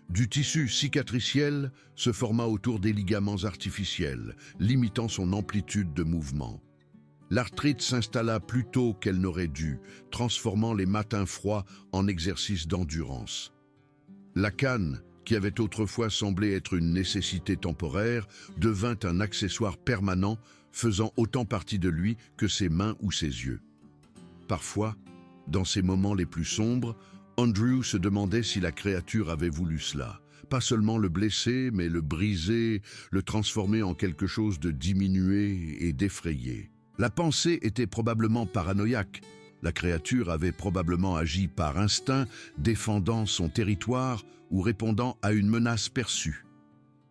Du tissu cicatriciel se forma autour des ligaments artificiels, limitant son amplitude de mouvement. L'arthrite s'installa plus tôt qu'elle n'aurait dû, transformant les matins froids en exercices d'endurance. La canne, qui avait autrefois semblé être une nécessité temporaire, devint un accessoire permanent, faisant autant partie de lui que ses mains ou ses yeux. Parfois, dans ces moments les plus sombres, Andrew se demandait si la créature avait voulu cela. Pas seulement le blesser, mais le briser, le transformer en quelque chose de diminué et d'effrayé. La pensée était probablement paranoïaque. La créature avait probablement agi par instinct, défendant son territoire ou répondant à une menace perçue.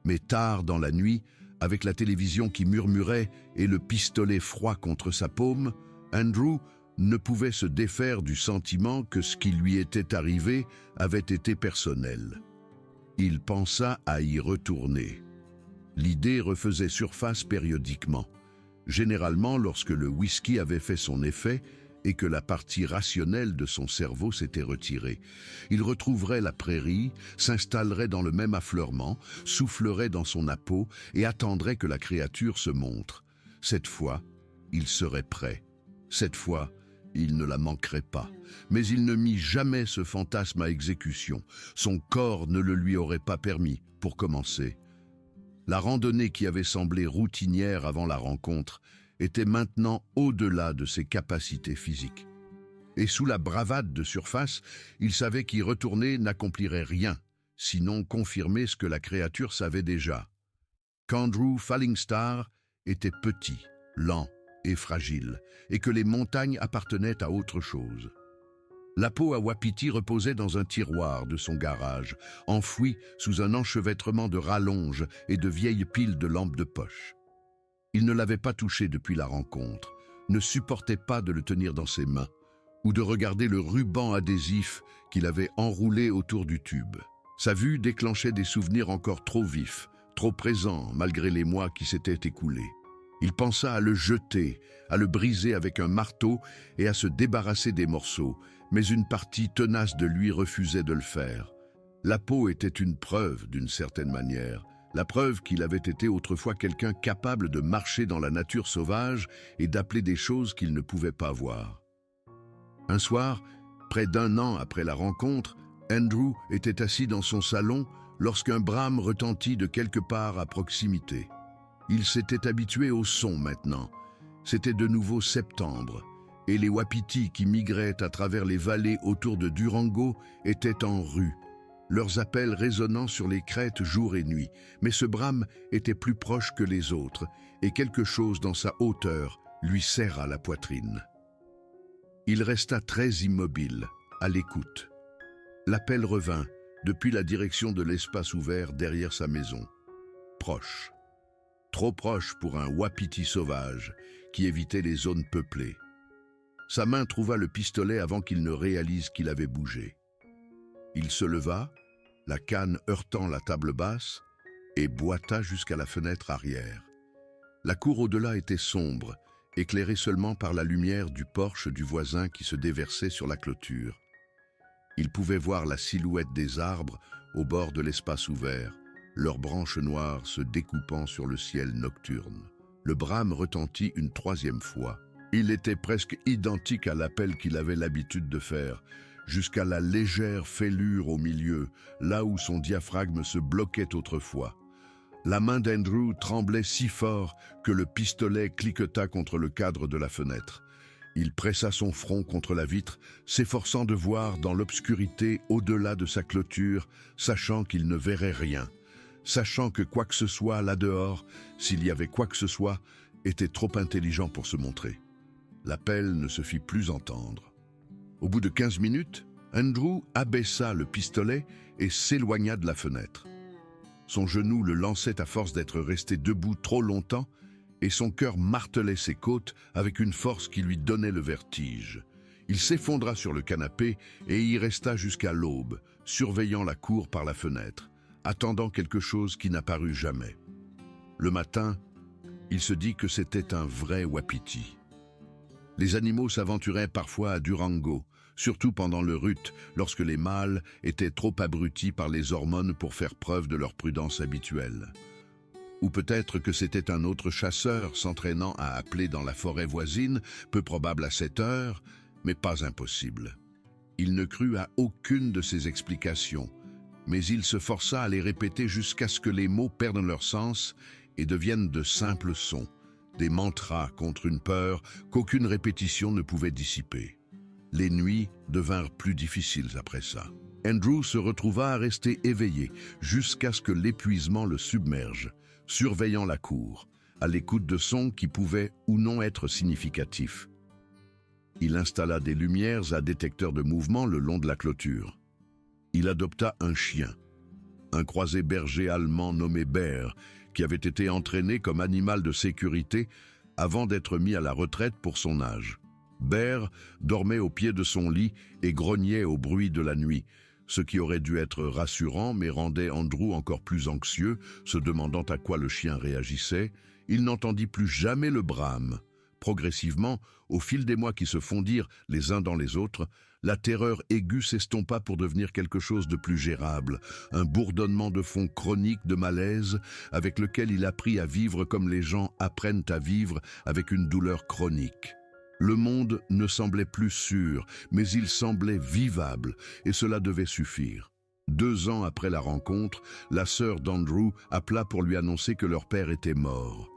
Mais tard dans la nuit, avec la télévision qui murmurait et le pistolet froid contre sa paume, Andrew ne pouvait se défaire du sentiment que ce qui lui était arrivé avait été personnel. Il pensa à y retourner. L'idée refaisait surface périodiquement, généralement lorsque le whisky avait fait son effet et que la partie rationnelle de son cerveau s'était retirée. Il retrouverait la prairie, s'installerait dans le même affleurement, soufflerait dans son appôt et attendrait que la créature se montre. Cette fois, il serait prêt. Cette fois, Il ne la manquerait pas. Mais il ne mit jamais ce fantasme à exécution. Son corps ne le lui aurait pas permis, pour commencer. La randonnée qui avait semblé routinière avant la rencontre était maintenant au-delà de ses capacités physiques. Et sous la bravade de surface, il savait qu'y retourner n'accomplirait rien, sinon confirmer ce que la créature savait déjà. Qu'Andrew Fallingstar était petit, lent et fragile, et que les montagnes appartenaient à autre chose. La peau à Wapiti reposait dans un tiroir de son garage, enfouie sous un enchevêtrement de rallonges et de vieilles piles de lampes de poche. Il ne l'avait pas touché depuis la rencontre, ne supportait pas de le tenir dans ses mains, ou de regarder le ruban adhésif qu'il avait enroulé autour du tube. Sa vue déclenchait des souvenirs encore trop vifs, trop présents malgré les mois qui s'étaient écoulés. Il pensa à le jeter, à le briser avec un marteau et à se débarrasser des morceaux, mais une partie tenace de lui refusait de le faire. La peau était une preuve d'une certaine manière, la preuve qu'il avait été autrefois quelqu'un capable de marcher dans la nature sauvage et d'appeler des choses qu'il ne pouvait pas voir. Un soir, près d'1 an après la rencontre, Andrew était assis dans son salon lorsqu'un brame retentit de quelque part à proximité. Il s'était habitué au son maintenant. C'était de nouveau septembre, et les wapitis qui migraient à travers les vallées autour de Durango étaient en rue, leurs appels résonnant sur les crêtes jour et nuit. Mais ce brame était plus proche que les autres, et quelque chose dans sa hauteur lui serra la poitrine. Il resta très immobile, à l'écoute. L'appel revint, depuis la direction de l'espace ouvert derrière sa maison. Proche. Trop proche pour un wapiti sauvage qui évitait les zones peuplées. Sa main trouva le pistolet avant qu'il ne réalise qu'il avait bougé. Il se leva, la canne heurtant la table basse, et boita jusqu'à la fenêtre arrière. La cour au-delà était sombre, éclairée seulement par la lumière du porche du voisin qui se déversait sur la clôture. Il pouvait voir la silhouette des arbres au bord de l'espace ouvert, leurs branches noires se découpant sur le ciel nocturne. Le brame retentit une 3e fois. Il était presque identique à l'appel qu'il avait l'habitude de faire, jusqu'à la légère fêlure au milieu, là où son diaphragme se bloquait autrefois. La main d'Andrew tremblait si fort que le pistolet cliqueta contre le cadre de la fenêtre. Il pressa son front contre la vitre, s'efforçant de voir dans l'obscurité au-delà de sa clôture, sachant qu'il ne verrait rien, sachant que quoi que ce soit là dehors, s'il y avait quoi que ce soit, était trop intelligent pour se montrer. L'appel ne se fit plus entendre. Au bout de 15 minutes, Andrew abaissa le pistolet et s'éloigna de la fenêtre. Son genou le lançait à force d'être resté debout trop longtemps et son cœur martelait ses côtes avec une force qui lui donnait le vertige. Il s'effondra sur le canapé et y resta jusqu'à l'aube, surveillant la cour par la fenêtre, attendant quelque chose qui n'apparut jamais. Le matin, il se dit que c'était un vrai wapiti. Les animaux s'aventuraient parfois à Durango, surtout pendant le rut, lorsque les mâles étaient trop abrutis par les hormones pour faire preuve de leur prudence habituelle. Ou peut-être que c'était un autre chasseur s'entraînant à appeler dans la forêt voisine, peu probable à cette heure, mais pas impossible. Il ne crut à aucune de ces explications, mais il se força à les répéter jusqu'à ce que les mots perdent leur sens et deviennent de simples sons, des mantras contre une peur qu'aucune répétition ne pouvait dissiper. Les nuits devinrent plus difficiles après ça. Andrew se retrouva à rester éveillé jusqu'à ce que l'épuisement le submerge, surveillant la cour, à l'écoute de sons qui pouvaient ou non être significatifs. Il installa des lumières à détecteur de mouvement le long de la clôture. Il adopta un chien, un croisé berger allemand nommé Bear, qui avait été entraîné comme animal de sécurité avant d'être mis à la retraite pour son âge. Bear dormait au pied de son lit et grognait au bruit de la nuit, ce qui aurait dû être rassurant mais rendait Andrew encore plus anxieux, se demandant à quoi le chien réagissait. Il n'entendit plus jamais le brame. Progressivement, au fil des mois qui se fondirent les uns dans les autres, la terreur aiguë s'estompa pour devenir quelque chose de plus gérable, un bourdonnement de fond chronique de malaise avec lequel il apprit à vivre comme les gens apprennent à vivre avec une douleur chronique. Le monde ne semblait plus sûr, mais il semblait vivable, et cela devait suffire. 2 ans après la rencontre, la sœur d'Andrew appela pour lui annoncer que leur père était mort.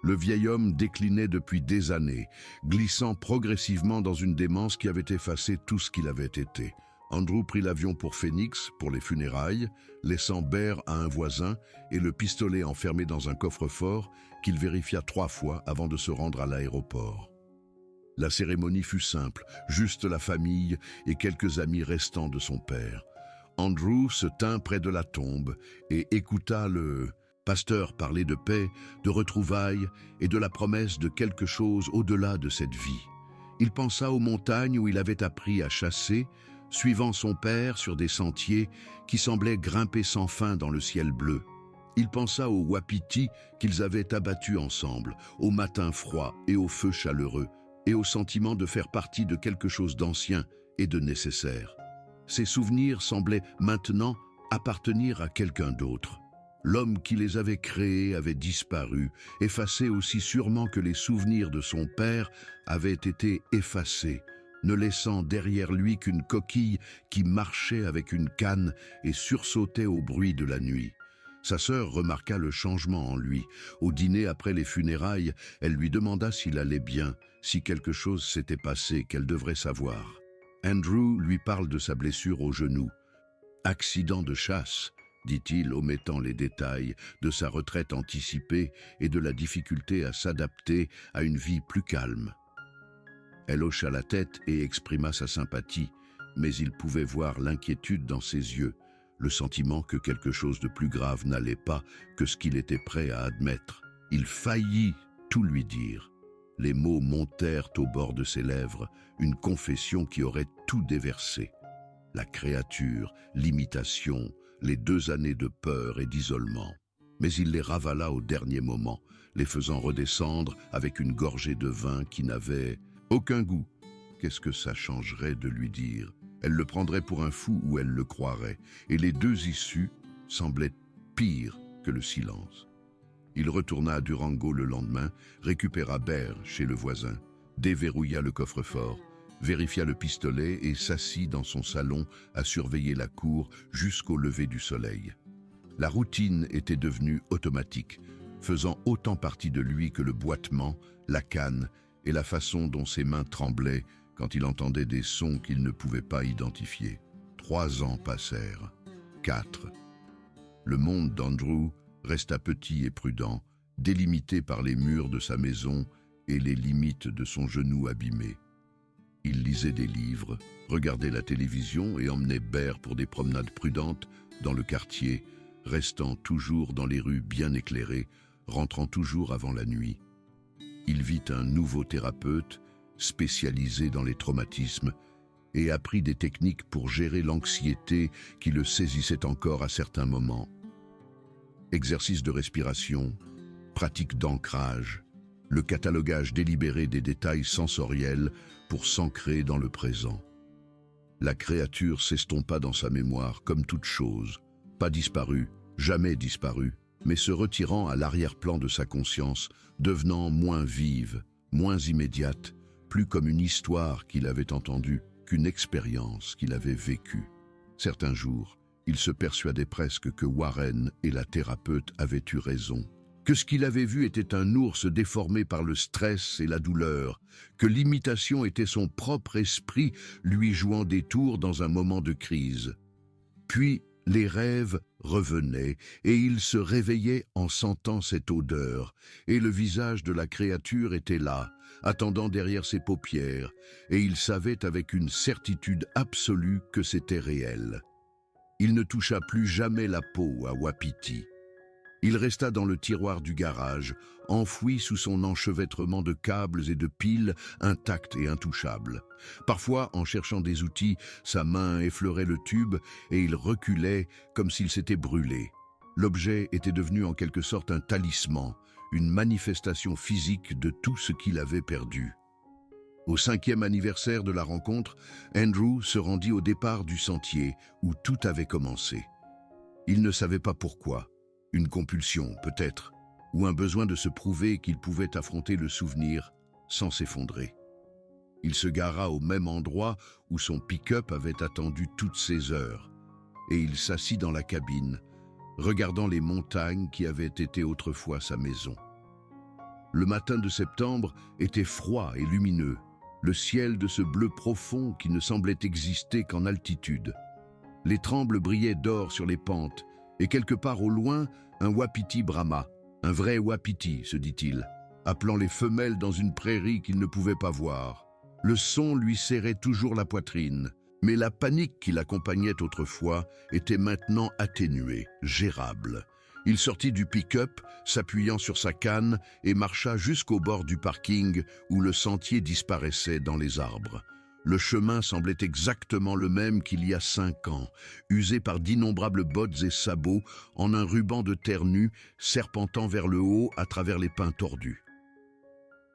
Le vieil homme déclinait depuis des années, glissant progressivement dans une démence qui avait effacé tout ce qu'il avait été. Andrew prit l'avion pour Phoenix, pour les funérailles, laissant Bear à un voisin et le pistolet enfermé dans un coffre-fort qu'il vérifia 3 fois avant de se rendre à l'aéroport. La cérémonie fut simple, juste la famille et quelques amis restants de son père. Andrew se tint près de la tombe et écouta le pasteur parler de paix, de retrouvailles et de la promesse de quelque chose au-delà de cette vie. Il pensa aux montagnes où il avait appris à chasser, suivant son père sur des sentiers qui semblaient grimper sans fin dans le ciel bleu. Il pensa aux wapitis qu'ils avaient abattus ensemble, aux matins froids et aux feux chaleureux, et au sentiment de faire partie de quelque chose d'ancien et de nécessaire. Ces souvenirs semblaient maintenant appartenir à quelqu'un d'autre. L'homme qui les avait créés avait disparu, effacé aussi sûrement que les souvenirs de son père avaient été effacés, ne laissant derrière lui qu'une coquille qui marchait avec une canne et sursautait au bruit de la nuit. Sa sœur remarqua le changement en lui. Au dîner après les funérailles, elle lui demanda s'il allait bien, si quelque chose s'était passé qu'elle devrait savoir. Andrew lui parle de sa blessure au genou. « Accident de chasse », dit-il, omettant les détails de sa retraite anticipée et de la difficulté à s'adapter à une vie plus calme. Elle hocha la tête et exprima sa sympathie, mais il pouvait voir l'inquiétude dans ses yeux, le sentiment que quelque chose de plus grave n'allait pas que ce qu'il était prêt à admettre. Il faillit tout lui dire. Les mots montèrent au bord de ses lèvres, une confession qui aurait tout déversé. La créature, l'imitation, les 2 années de peur et d'isolement. Mais il les ravala au dernier moment, les faisant redescendre avec une gorgée de vin qui n'avait aucun goût. Qu'est-ce que ça changerait de lui dire? Elle le prendrait pour un fou ou elle le croirait, et les 2 issues semblaient pires que le silence. Il retourna à Durango le lendemain, récupéra Bear chez le voisin, déverrouilla le coffre-fort, vérifia le pistolet et s'assit dans son salon à surveiller la cour jusqu'au lever du soleil. La routine était devenue automatique, faisant autant partie de lui que le boitement, la canne et la façon dont ses mains tremblaient quand il entendait des sons qu'il ne pouvait pas identifier. 3 ans passèrent. 4. Le monde d'Andrew resta petit et prudent, délimité par les murs de sa maison et les limites de son genou abîmé. Il lisait des livres, regardait la télévision et emmenait Bear pour des promenades prudentes dans le quartier, restant toujours dans les rues bien éclairées, rentrant toujours avant la nuit. Il vit un nouveau thérapeute, spécialisé dans les traumatismes, et apprit des techniques pour gérer l'anxiété qui le saisissait encore à certains moments. Exercices de respiration, pratiques d'ancrage, le catalogage délibéré des détails sensoriels pour s'ancrer dans le présent. La créature s'estompa dans sa mémoire comme toute chose, pas disparue, jamais disparue, mais se retirant à l'arrière-plan de sa conscience, devenant moins vive, moins immédiate, plus comme une histoire qu'il avait entendue qu'une expérience qu'il avait vécue. Certains jours, il se persuadait presque que Warren et la thérapeute avaient eu raison, que ce qu'il avait vu était un ours déformé par le stress et la douleur, que l'imitation était son propre esprit lui jouant des tours dans un moment de crise. Puis, les rêves revenaient et il se réveillait en sentant cette odeur, et le visage de la créature était là, attendant derrière ses paupières, et il savait avec une certitude absolue que c'était réel. Il ne toucha plus jamais la peau à Wapiti. Il resta dans le tiroir du garage, enfoui sous son enchevêtrement de câbles et de piles intacts et intouchables. Parfois, en cherchant des outils, sa main effleurait le tube et il reculait comme s'il s'était brûlé. L'objet était devenu en quelque sorte un talisman, une manifestation physique de tout ce qu'il avait perdu. Au 5e anniversaire de la rencontre, Andrew se rendit au départ du sentier où tout avait commencé. Il ne savait pas pourquoi. Une compulsion, peut-être, ou un besoin de se prouver qu'il pouvait affronter le souvenir sans s'effondrer. Il se gara au même endroit où son pick-up avait attendu toutes ces heures, et il s'assit dans la cabine, regardant les montagnes qui avaient été autrefois sa maison. Le matin de septembre était froid et lumineux, le ciel de ce bleu profond qui ne semblait exister qu'en altitude. Les trembles brillaient d'or sur les pentes, et quelque part au loin, un wapiti brama, un vrai wapiti, se dit-il, appelant les femelles dans une prairie qu'il ne pouvait pas voir. Le son lui serrait toujours la poitrine, mais la panique qui l'accompagnait autrefois était maintenant atténuée, gérable. Il sortit du pick-up, s'appuyant sur sa canne, et marcha jusqu'au bord du parking où le sentier disparaissait dans les arbres. Le chemin semblait exactement le même qu'il y a 5 ans, usé par d'innombrables bottes et sabots en un ruban de terre nue serpentant vers le haut à travers les pins tordus.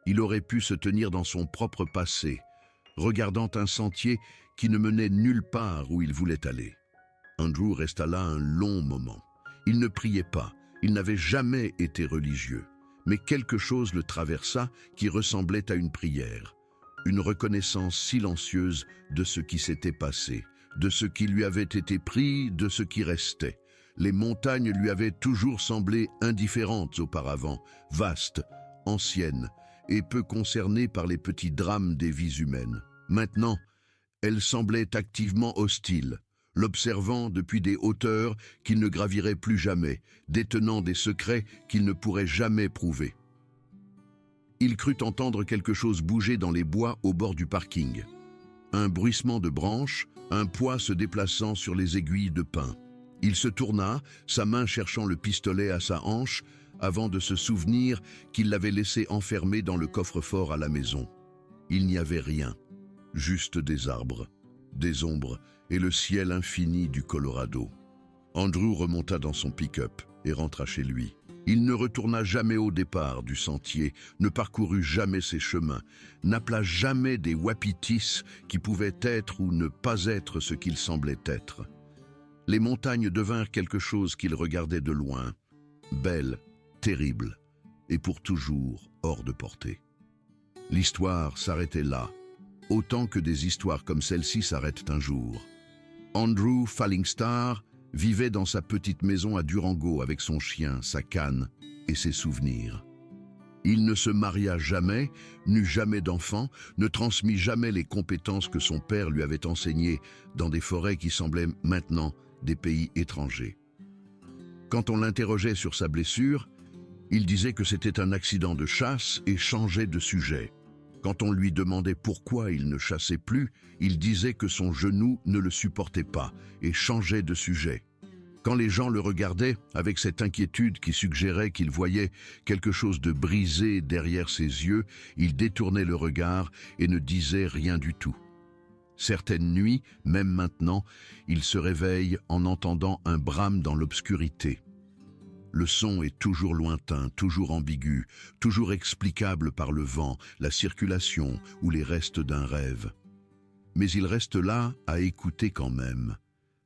Il aurait pu se tenir dans son propre passé, regardant un sentier qui ne menait nulle part où il voulait aller. Andrew resta là un long moment. Il ne priait pas, il n'avait jamais été religieux, mais quelque chose le traversa qui ressemblait à une prière, une reconnaissance silencieuse de ce qui s'était passé, de ce qui lui avait été pris, de ce qui restait. Les montagnes lui avaient toujours semblé indifférentes auparavant, vastes, anciennes, et peu concernées par les petits drames des vies humaines. Maintenant, elles semblaient activement hostiles, l'observant depuis des hauteurs qu'il ne gravirait plus jamais, détenant des secrets qu'il ne pourrait jamais prouver. Il crut entendre quelque chose bouger dans les bois au bord du parking. Un bruissement de branches, un poids se déplaçant sur les aiguilles de pin. Il se tourna, sa main cherchant le pistolet à sa hanche, avant de se souvenir qu'il l'avait laissé enfermé dans le coffre-fort à la maison. Il n'y avait rien, juste des arbres, des ombres et le ciel infini du Colorado. Andrew remonta dans son pick-up et rentra chez lui. Il ne retourna jamais au départ du sentier, ne parcourut jamais ses chemins, n'appela jamais des wapitis qui pouvaient être ou ne pas être ce qu'ils semblaient être. Les montagnes devinrent quelque chose qu'il regardait de loin, belles, terribles, et pour toujours hors de portée. L'histoire s'arrêtait là, autant que des histoires comme celle-ci s'arrêtent un jour. Andrew Fallingstar vivait dans sa petite maison à Durango avec son chien, sa canne et ses souvenirs. Il ne se maria jamais, n'eut jamais d'enfant, ne transmit jamais les compétences que son père lui avait enseignées dans des forêts qui semblaient maintenant des pays étrangers. Quand on l'interrogeait sur sa blessure, il disait que c'était un accident de chasse et changeait de sujet. Quand on lui demandait pourquoi il ne chassait plus, il disait que son genou ne le supportait pas et changeait de sujet. Quand les gens le regardaient avec cette inquiétude qui suggérait qu'il voyait quelque chose de brisé derrière ses yeux, il détournait le regard et ne disait rien du tout. Certaines nuits, même maintenant, il se réveille en entendant un brame dans l'obscurité. Le son est toujours lointain, toujours ambigu, toujours explicable par le vent, la circulation ou les restes d'un rêve. Mais il reste là à écouter quand même,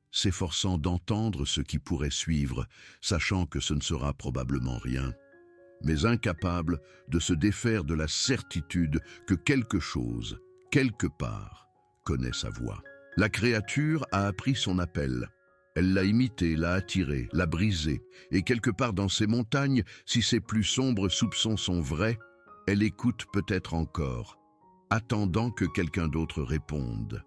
s'efforçant d'entendre ce qui pourrait suivre, sachant que ce ne sera probablement rien, mais incapable de se défaire de la certitude que quelque chose, quelque part, connaît sa voix. La créature a appris son appel. Elle l'a imité, l'a attiré, l'a brisé, et quelque part dans ces montagnes, si ses plus sombres soupçons sont vrais, elle écoute peut-être encore, attendant que quelqu'un d'autre réponde.